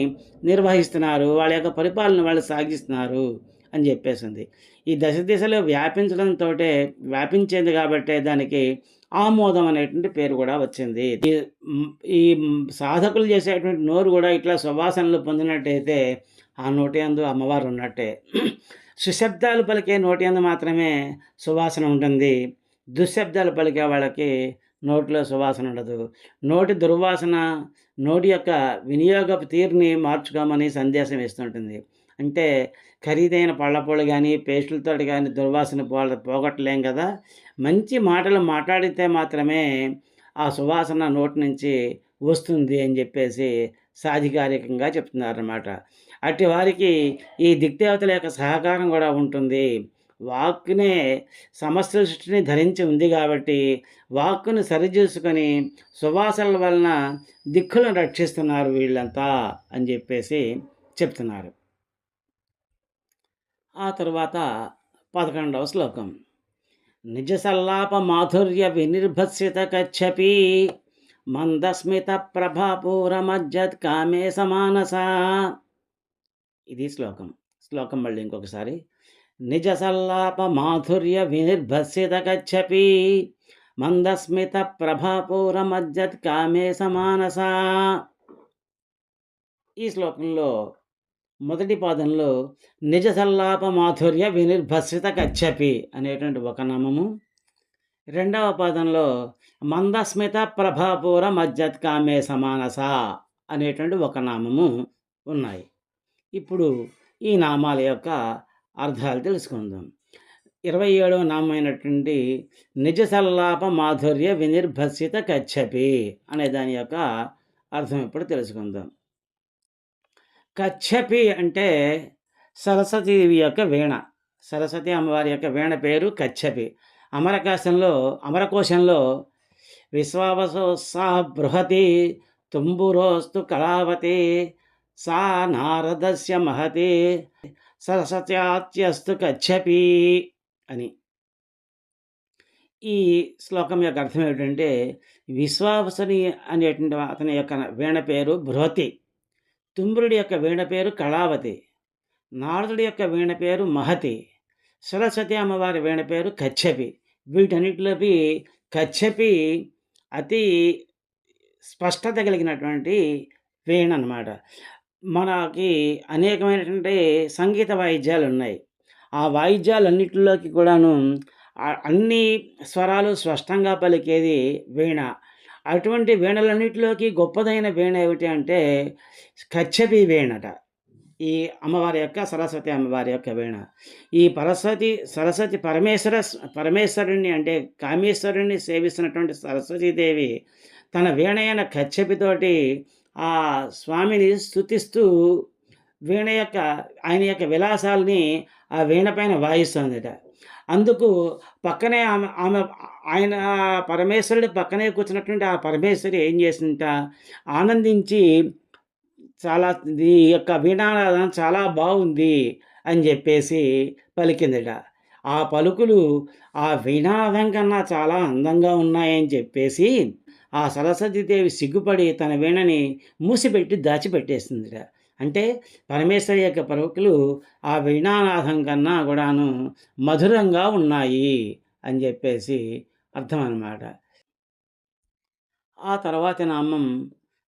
A: నిర్వహిస్తున్నారు. వాళ్ళ యొక్క పరిపాలన వాళ్ళు సాగిస్తున్నారు అని చెప్పేసింది. ఈ దశ దిశలో వ్యాపించేది కాబట్టే దానికి ఆమోదం అనేటువంటి పేరు కూడా వచ్చింది. ఈ సాధకులు చేసేటువంటి నోరు కూడా ఇట్లా సువాసనలు పొందినట్టయితే ఆ నోటి యందు అమ్మవారు ఉన్నట్టే. సుశబ్దాలు పలికే నోటి యందు మాత్రమే సువాసన ఉంటుంది. దుశ్శబ్దాలు పలికే వాళ్ళకి నోటిలో సువాసన ఉండదు. నోటి దుర్వాసన నోటి యొక్క వినియోగపు తీరుని మార్చుకోమని సందేశం ఇస్తుంటుంది. అంటే ఖరీదైన పళ్ళపొళ్ళు కానీ పేస్టులతోటి కానీ దుర్వాసన పోగొట్టలేం కదా! మంచి మాటలు మాట్లాడితే మాత్రమే ఆ సువాసన నోటి నుంచి వస్తుంది అని చెప్పేసి సాధికారికంగా చెప్తున్నారన్నమాట. అట్టి వారికి ఈ దిక్దేవతల యొక్క సహకారం కూడా ఉంటుంది. వాక్కునే సమస్త సృష్టిని ధరించి ఉంది కాబట్టి వాక్కుని సరిచూసుకొని సువాసనల వలన దిక్కులను రక్షిస్తున్నారు వీళ్ళంతా అని చెప్పేసి చెప్తున్నారు. ఆ తరువాత 11వ శ్లోకం. నిజ సల్లాప మాధుర్య వినిర్భత్సిత కచ్చపి మందస్మిత ప్రభాపూరమజ్జత్ కామే సమానస. ఇది శ్లోకం మళ్ళీ ఇంకొకసారి. నిజ సల్లాప మాధుర్య వినిర్భసిత కచ్చపి మందస్మిత ప్రభాపూర మజ్జత్ కామే సమానసా. ఈ శ్లోకంలో మొదటి పాదంలో నిజ సల్లాప మాధుర్య వినిర్భసిత కచ్చపి అనేటువంటి ఒక నామము, రెండవ పాదంలో మందస్మిత ప్రభాపూర మజ్జత్ కామే సమానస అనేటువంటి ఒక నామము ఉన్నాయి. ఇప్పుడు ఈ నామాల యొక్క అర్థాలు తెలుసుకుందాం. 27వ నామైనటువంటి నిజ సల్లాప మాధుర్య వినిర్భసిత కచ్చపి అనే దాని యొక్క అర్థం ఇప్పుడు తెలుసుకుందాం. కచ్చపి అంటే సరస్వతీదేవి యొక్క వీణ. సరస్వతి అమ్మవారి యొక్క వీణ పేరు కచ్చపి. అమరకోశంలో విశ్వావసోత్సాహ బృహతి తుంబురోస్తు కళావతి సా నారదస్య మహతి సరస్వత్యాత్యస్తు కచ్చపి అని. ఈ శ్లోకం యొక్క అర్థం ఏమిటంటే, విశ్వావసుని అనేటువంటి అతని యొక్క వీణ పేరు బృహతి, తుంబురుడి యొక్క వీణ పేరు కళావతి, నారదుడి యొక్క వీణ పేరు మహతి, సరస్వతి అమ్మవారి వీణ పేరు కచ్చపి. వీటన్నిటిలోకి కచ్చపి అతి స్పష్టత కలిగినటువంటి వీణ అన్నమాట. మనకి అనేకమైనటువంటి సంగీత వాయిద్యాలు ఉన్నాయి. ఆ వాయిద్యాలన్నిటిలోకి కూడాను అన్ని స్వరాలు స్పష్టంగా పలికేది వీణ. అటువంటి వీణలన్నిటిలోకి గొప్పదైన వీణ ఏమిటి అంటే కచ్చపి వీణట. ఈ అమ్మవారి యొక్క సరస్వతి అమ్మవారి యొక్క వీణ. ఈ సరస్వతి పరమేశ్వరుణ్ణి అంటే కామేశ్వరుణ్ణి సేవిస్తున్నటువంటి సరస్వతీదేవి తన వీణ అయిన కచ్చపితోటి ఆ స్వామిని స్తుతిస్తూ ఆయన యొక్క విలాసాలని ఆ వీణ పైన వాయిస్తుందట. అందుకు పక్కనే ఆయన పరమేశ్వరుడి పక్కనే కూర్చున్నటువంటి ఆ పరమేశ్వరి ఏం చేసిందట, ఆనందించి చాలా ఈ యొక్క వీణానాదం చాలా బాగుంది అని చెప్పేసి పలికిందట. ఆ పలుకులు ఆ వీణానాదం కన్నా చాలా అందంగా ఉన్నాయని చెప్పేసి ఆ సరస్వతీదేవి సిగ్గుపడి తన వీణని మూసిపెట్టి దాచిపెట్టేసిందిట. అంటే పరమేశ్వరి యొక్క పలుకులు ఆ వీణానాదం కన్నా కూడాను మధురంగా ఉన్నాయి అని చెప్పేసి అర్థం అన్నమాట. ఆ తర్వాతి నామం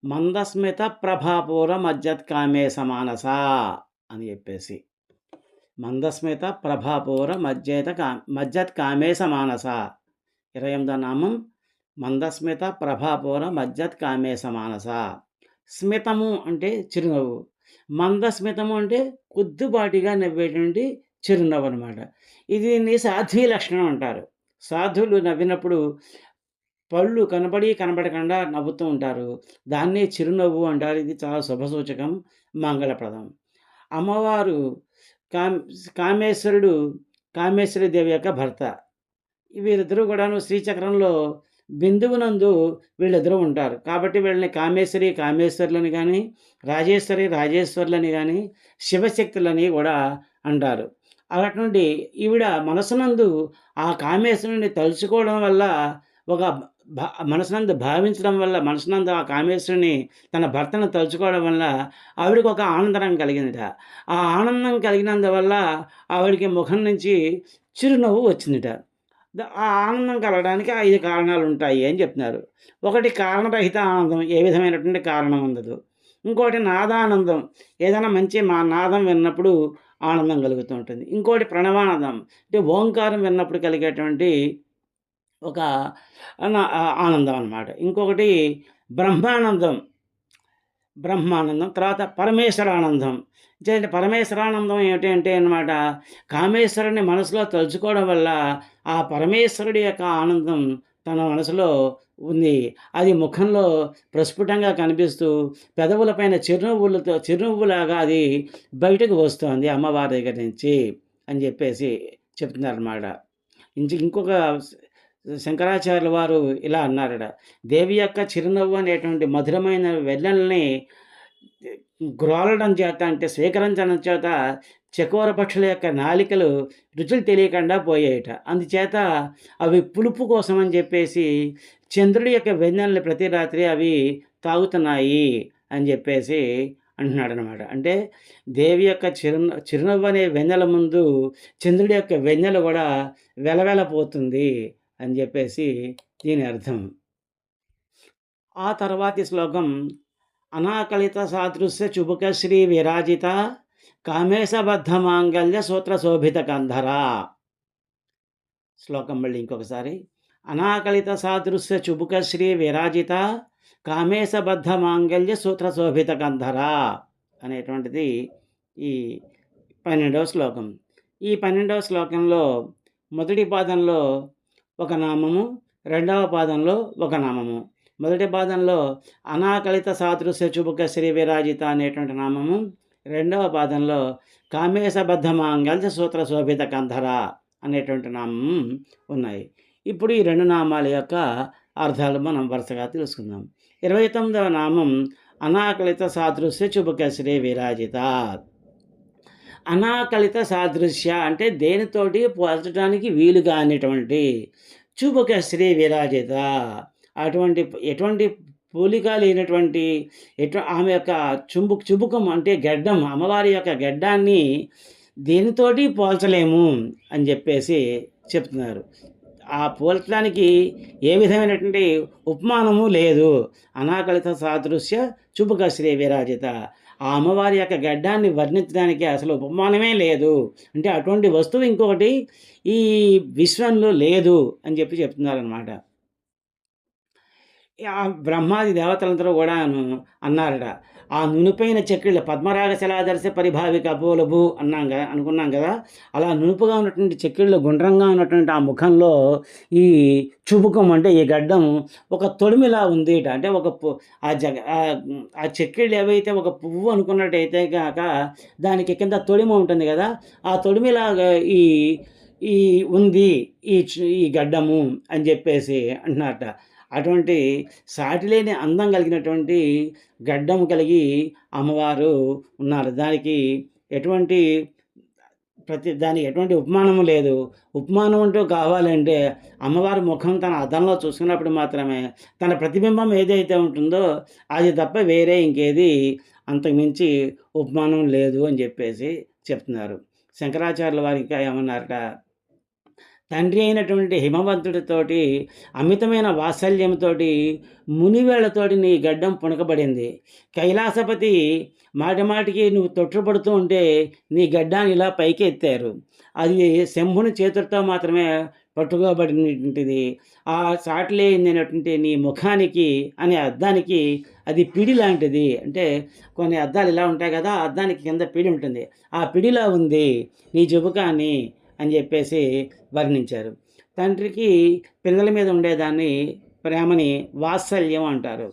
A: మందస్మిత ప్రభాపూర మజ్జత్ కామే సమానస అని చెప్పేసి. మందస్మిత ప్రభాపూర మజ్జత్ కామే సమానస. 28వ నామం మందస్మిత ప్రభాపూర మజ్జత్ కామే సమానస. స్మితము అంటే చిరునవ్వు, మందస్మితము అంటే కొద్దిపాటిగా నవ్వేటువంటి చిరునవ్వు అనమాట. దీన్ని సాధ్వీ లక్షణం అంటారు. సాధువులు నవ్వినప్పుడు పళ్ళు కనపడకుండా నవ్వుతూ ఉంటారు. దాన్నే చిరునవ్వు అంటారు. ఇది చాలా శుభసూచకం, మంగళప్రదం. అమ్మవారు కామేశ్వరి దేవి యొక్క భర్త. వీరిద్దరూ కూడాను శ్రీచక్రంలో బిందువునందు వీళ్ళిద్దరూ ఉంటారు. కాబట్టి వీళ్ళని కామేశ్వరులని కానీ, రాజేశ్వరులని కానీ, శివశక్తులని కూడా అంటారు. అలాంటి ఈవిడ మనసునందు ఆ కామేశ్వరుని తలుచుకోవడం వల్ల, ఒక మనసునందు భావించడం వల్ల, మనసునందు ఆ కామేశ్వరుని తన భర్తను తలుచుకోవడం వల్ల ఆవిడకి ఒక ఆనందం కలిగిందిట. ఆ ఆనందం కలిగినందువల్ల ఆవిడికి ముఖం నుంచి చిరునవ్వు వచ్చిందిట. ఆ ఆనందం కలగడానికి 5 కారణాలు ఉంటాయి అని చెప్తున్నారు. ఒకటి కారణరహిత ఆనందం, ఏ విధమైనటువంటి కారణం ఉండదు. ఇంకోటి నాదానందం, ఏదైనా మంచి నాదం విన్నప్పుడు ఆనందం కలుగుతూ ఉంటుంది. ఇంకోటి ప్రణవానందం, అంటే ఓంకారం విన్నప్పుడు కలిగేటువంటి ఒక ఆనందం అన్నమాట. ఇంకొకటి బ్రహ్మానందం, తర్వాత పరమేశ్వరానందం. పరమేశ్వరానందం ఏమిటి అంటే అన్నమాట, కామేశ్వరుని మనసులో తలుచుకోవడం వల్ల ఆ పరమేశ్వరుడి యొక్క ఆనందం తన మనసులో ఉంది. అది ముఖంలో ప్రస్ఫుటంగా కనిపిస్తూ పెదవులపైన చిరునవ్వులాగా అది బయటకు వస్తుంది అమ్మవారి దగ్గర నుంచి అని చెప్పేసి చెప్తున్నారన్నమాట. ఇంకొక శంకరాచార్యుల వారు ఇలా అన్నారట, దేవి యొక్క చిరునవ్వు అనేటువంటి మధురమైన వెన్నెలని గ్రోలడం చేత, అంటే స్వీకరించడం చేత చకోర పక్షుల యొక్క నాలికలు రుచులు తెలియకుండా పోయాయట. అందుచేత అవి పులుపు కోసం అని చెప్పేసి చంద్రుడి యొక్క వెన్నెలని ప్రతి రాత్రి అవి తాగుతున్నాయి అని చెప్పేసి అంటున్నాడనమాట. అంటే దేవి యొక్క చిరునవ్వు అనే వెన్నెల ముందు చంద్రుడి యొక్క వెన్నెల గూడా వెలవెలపోతుంది అని జెప్పేసి దీని అర్థం. ఆ తర్వాతి శ్లోకం అనాకలిత సాదృశ్య చుబుక శ్రీ విరాజిత కామేశబద్ధ మాంగళ్య సూత్ర శోభిత కంధరా. శ్లోకం మళ్ళీ ఇంకొకసారి. అనాకలిత సాదృశ్య చుబుక శ్రీ విరాజిత కామేశబద్ధ మాంగళ్య సూత్ర శోభిత కంధరా అనేటువంటిది ఈ 12వ శ్లోకం. ఈ 12వ శ్లోకంలో మొదటి పాదంలో ఒక నామము, రెండవ పాదంలో ఒక నామము. మొదటి పాదంలో అనాకలిత సాదృశ్య చుబుక శ్రీ విరాజిత అనేటువంటి నామము, రెండవ పాదంలో కామేశబద్ధ మాంగళ్య సూత్ర శోభిత కంధర అనేటువంటి నామం ఉన్నాయి. ఇప్పుడు ఈ రెండు నామాల యొక్క అర్థాలు మనం వరుసగా తెలుసుకుందాం. 29వ నామం అనాకలిత సాదృశ్య చుబుక శ్రీ విరాజిత. అనాకలిత సాదృశ్య అంటే దేనితోటి పోల్చడానికి వీలుగా అనేటువంటి చుబుక శ్రీ విరాజిత, అటువంటి ఎటువంటి పోలిక లేనటువంటి ఆమె యొక్క చుబుకం అంటే గడ్డం, అమ్మవారి యొక్క గడ్డాన్ని దేనితోటి పోల్చలేము అని చెప్పేసి చెప్తున్నారు. ఆ పోల్చడానికి ఏ విధమైనటువంటి ఉపమానము లేదు. అనాకలిత సాదృశ్య చుబుక శ్రీ విరాజిత, ఆ అమ్మవారి యొక్క గడ్డాన్ని వర్ణించడానికి అసలు ఉపమానమే లేదు. అంటే అటువంటి వస్తువు ఇంకొకటి ఈ విశ్వంలో లేదు అని చెప్తున్నారనమాట. ఆ బ్రహ్మాది దేవతలందరూ కూడాను అన్నారట. ఆ నునుపైన చెక్కిళ్ళు పద్మరాగ శిలాదర్శ పరిభావిక అపోలభు అనుకున్నాం కదా. అలా నునుపుగా ఉన్నటువంటి చెక్కిళ్ళు, గుండ్రంగా ఉన్నటువంటి ఆ ముఖంలో ఈ చుబుకం అంటే ఈ గడ్డం ఒక తొడిమిలా ఉంది. అంటే ఒక ఆ చెక్కిళ్ళు ఏవైతే ఒక పువ్వు అనుకున్నట్టయితే కాక దానికి కింద తొడిమ ఉంటుంది కదా, ఆ తొడిమిలాగా ఈ ఈ ఉంది ఈ గడ్డము అని చెప్పేసి అంటున్నారట. అటువంటి సాటిలేని అందం కలిగినటువంటి గడ్డం కలిగి అమ్మవారు ఉన్నారు. దానికి ఎటువంటి ఉపమానము లేదు. ఉపమానం అంటూ కావాలంటే అమ్మవారి ముఖం తన అద్దంలో చూసుకున్నప్పుడు మాత్రమే తన ప్రతిబింబం ఏదైతే ఉంటుందో అది తప్ప వేరే ఇంకేది అంతకుమించి ఉపమానం లేదు అని చెప్పేసి చెప్తున్నారు. శంకరాచార్యుల వారు ఇంకా ఏమన్నారట, తండ్రి అయినటువంటి హిమవంతుడితోటి అమితమైన వాత్సల్యంతోటి మునివేళ్లతోటి నీ గడ్డం పుణకబడింది. కైలాసపతి మాటిమాటికి నువ్వు తొట్టుపడుతూ ఉంటే నీ గడ్డాన్ని ఇలా పైకి ఎత్తారు. అది శంభుని చేతులతో మాత్రమే పట్టుకోబడినటువంటిది. ఆ సాటిలేనటువంటి నీ ముఖానికి అనే అద్దానికి అది పిడి లాంటిది. అంటే కొన్ని అద్దాలు ఇలా ఉంటాయి కదా, ఆ అద్దానికి కింద పిడి ఉంటుంది. ఆ పిడిలా ఉంది నీ చుబుకాన్ని అని చెప్పేసి వర్ణించారు. తండ్రికి పిల్లల మీద ఉండేదాన్ని ప్రేమని వాత్సల్యం అంటారు.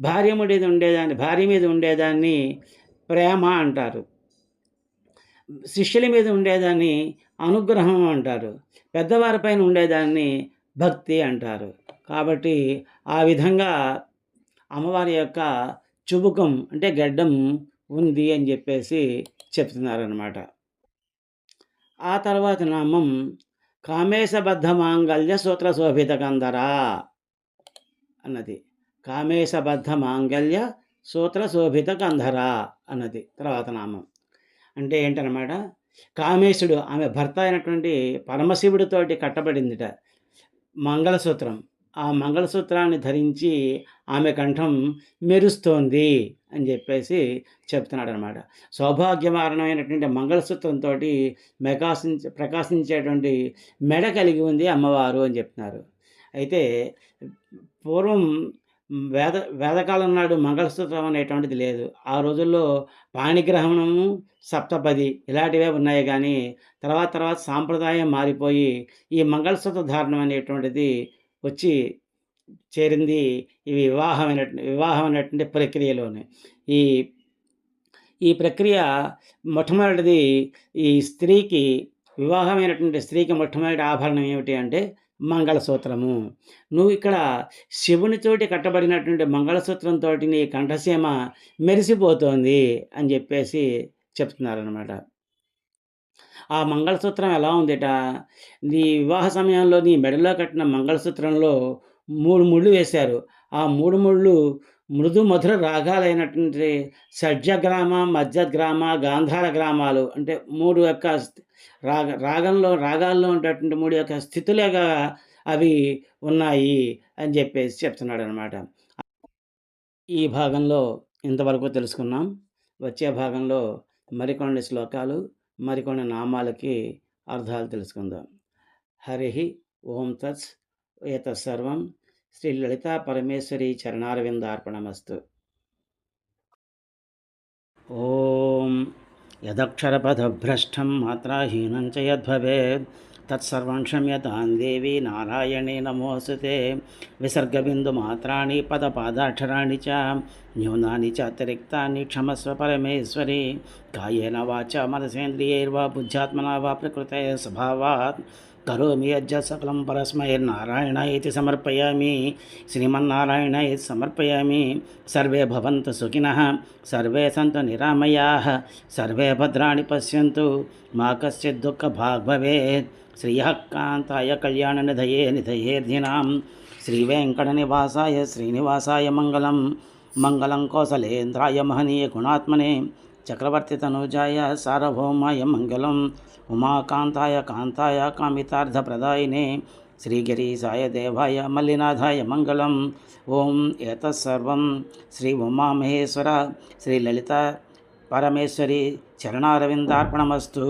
A: భార్య మీద ఉండేదాన్ని ప్రేమ అంటారు. శిష్యుల మీద ఉండేదాన్ని అనుగ్రహం అంటారు. పెద్దవారిపైన ఉండేదాన్ని భక్తి అంటారు. కాబట్టి ఆ విధంగా అమ్మవారి యొక్క చుబుకం అంటే గడ్డం ఉంది అని చెప్పేసి చెప్తున్నారన్నమాట. ఆ తర్వాత నామం కామేశబద్ధ మాంగళ్య సూత్ర శోభిత కంధరా అన్నది. కామేశబద్ధ మాంగళ్య సూత్ర శోభిత కంధరా అన్నది తర్వాత నామం. అంటే ఏంటన్నమాట, కామేశుడు ఆమె భర్త అయినటువంటి పరమశివుడితోటి కట్టబడిందిట మంగళసూత్రం. ఆ మంగళసూత్రాన్ని ధరించి ఆమె కంఠం మెరుస్తోంది అని చెప్పేసి చెప్తున్నాడనమాట. సౌభాగ్యమారణమైనటువంటి మంగళసూత్రంతో ప్రకాశించేటువంటి మెడ కలిగి ఉంది అమ్మవారు అని చెప్తున్నారు. అయితే పూర్వం వేదకాలం నాడు మంగళసూత్రం అనేటువంటిది లేదు. ఆ రోజుల్లో పాణిగ్రహణము, సప్తపది ఇలాంటివే ఉన్నాయి. కానీ తర్వాత సాంప్రదాయం మారిపోయి ఈ మంగళసూత్ర ధారణం అనేటువంటిది వచ్చి చేరింది ఈ వివాహం అనేటువంటి ప్రక్రియలోనే. ఈ ప్రక్రియ మొట్టమొదటిది ఈ స్త్రీకి, వివాహమైనటువంటి స్త్రీకి మొట్టమొదటి ఆభరణం ఏమిటి అంటే మంగళసూత్రము. నువ్వు ఇక్కడ శివునితోటి కట్టబడినటువంటి మంగళసూత్రంతో నీ కంఠసీమ మెరిసిపోతోంది అని చెప్పేసి చెప్తున్నారనమాట. ఆ మంగళసూత్రం ఎలా ఉందిట, నీ వివాహ సమయంలో నీ మెడలో కట్టిన మంగళసూత్రంలో 3 ముళ్ళు వేశారు. ఆ 3 ముళ్ళు మృదు మధుర రాగాలైనటువంటి షడ్జగ్రామ, మధ్యగ్రామ, గాంధార గ్రామాలు అంటే 3 యొక్క రాగాల్లో ఉండేటువంటి 3 యొక్క స్థితులుగా అవి ఉన్నాయి అని జెప్పేసి చెప్తున్నాడనమాట. ఈ భాగంలో ఇంతవరకు తెలుసుకున్నాం. వచ్చే భాగంలో మరికొన్ని శ్లోకాలు, మరికొన్ని నామాలకి అర్థాలు తెలుసుకుందాం. హరిః ఓం తత్ ఏతత్సర్వం శ్రీ లలితా పరమేశ్వరి చరణారవిందార్పణమస్తు. ఓం యదక్షరపదభ్రష్టం మాత్రాహీనం చ యద్భవేత్ తత్సర్వం క్షమ్యతాం దేవి నారాయణే నమోస్తుతే. విసర్గబిందుమాత్రాణి పదపాదాక్షరాణి చ న్యూనాని చ అతిరిక్తాని క్షమస్వ పరమేశ్వరి. కాయేన వాచా మనసేంద్రియైర్వా బుద్ధ్యాత్మనా వా ప్రకృతే స్వభావాత్ కరోమి యజ్జత్ సకలం పరస్మై నారాయణాయేతి సమర్పయామి. శ్రీమన్నారాయణాయేతి సమర్పయామి. సర్వే భవంతు సుఖినః, సర్వే సంతు నిరామయాః, సర్వే భద్రాణి పశ్యంతు, మా కశ్చిద్ దుఃఖభాగ్ భవేత్. శ్రియః కాంతాయ కళ్యాణనిధయే నిధయేర్ధినాం శ్రీవేంకటనివాసాయ శ్రీనివాసాయ మంగళం. మంగళం కౌసలేంద్రాయ మహనీయ గుణాత్మనే చక్రవర్తితనూజాయ సార్వభౌమాయ మంగళం. ఉమాకాంతాయ కాంతాయ కామితార్థప్రదాయినే శ్రీగిరీశాయ దేవాయ మల్లినాథాయ మంగళం. ఓం ఏతత్సర్వం శ్రీ ఉమామహేశ్వర శ్రీ లలిత పరమేశ్వరి చరణారవిందార్పణమస్తు.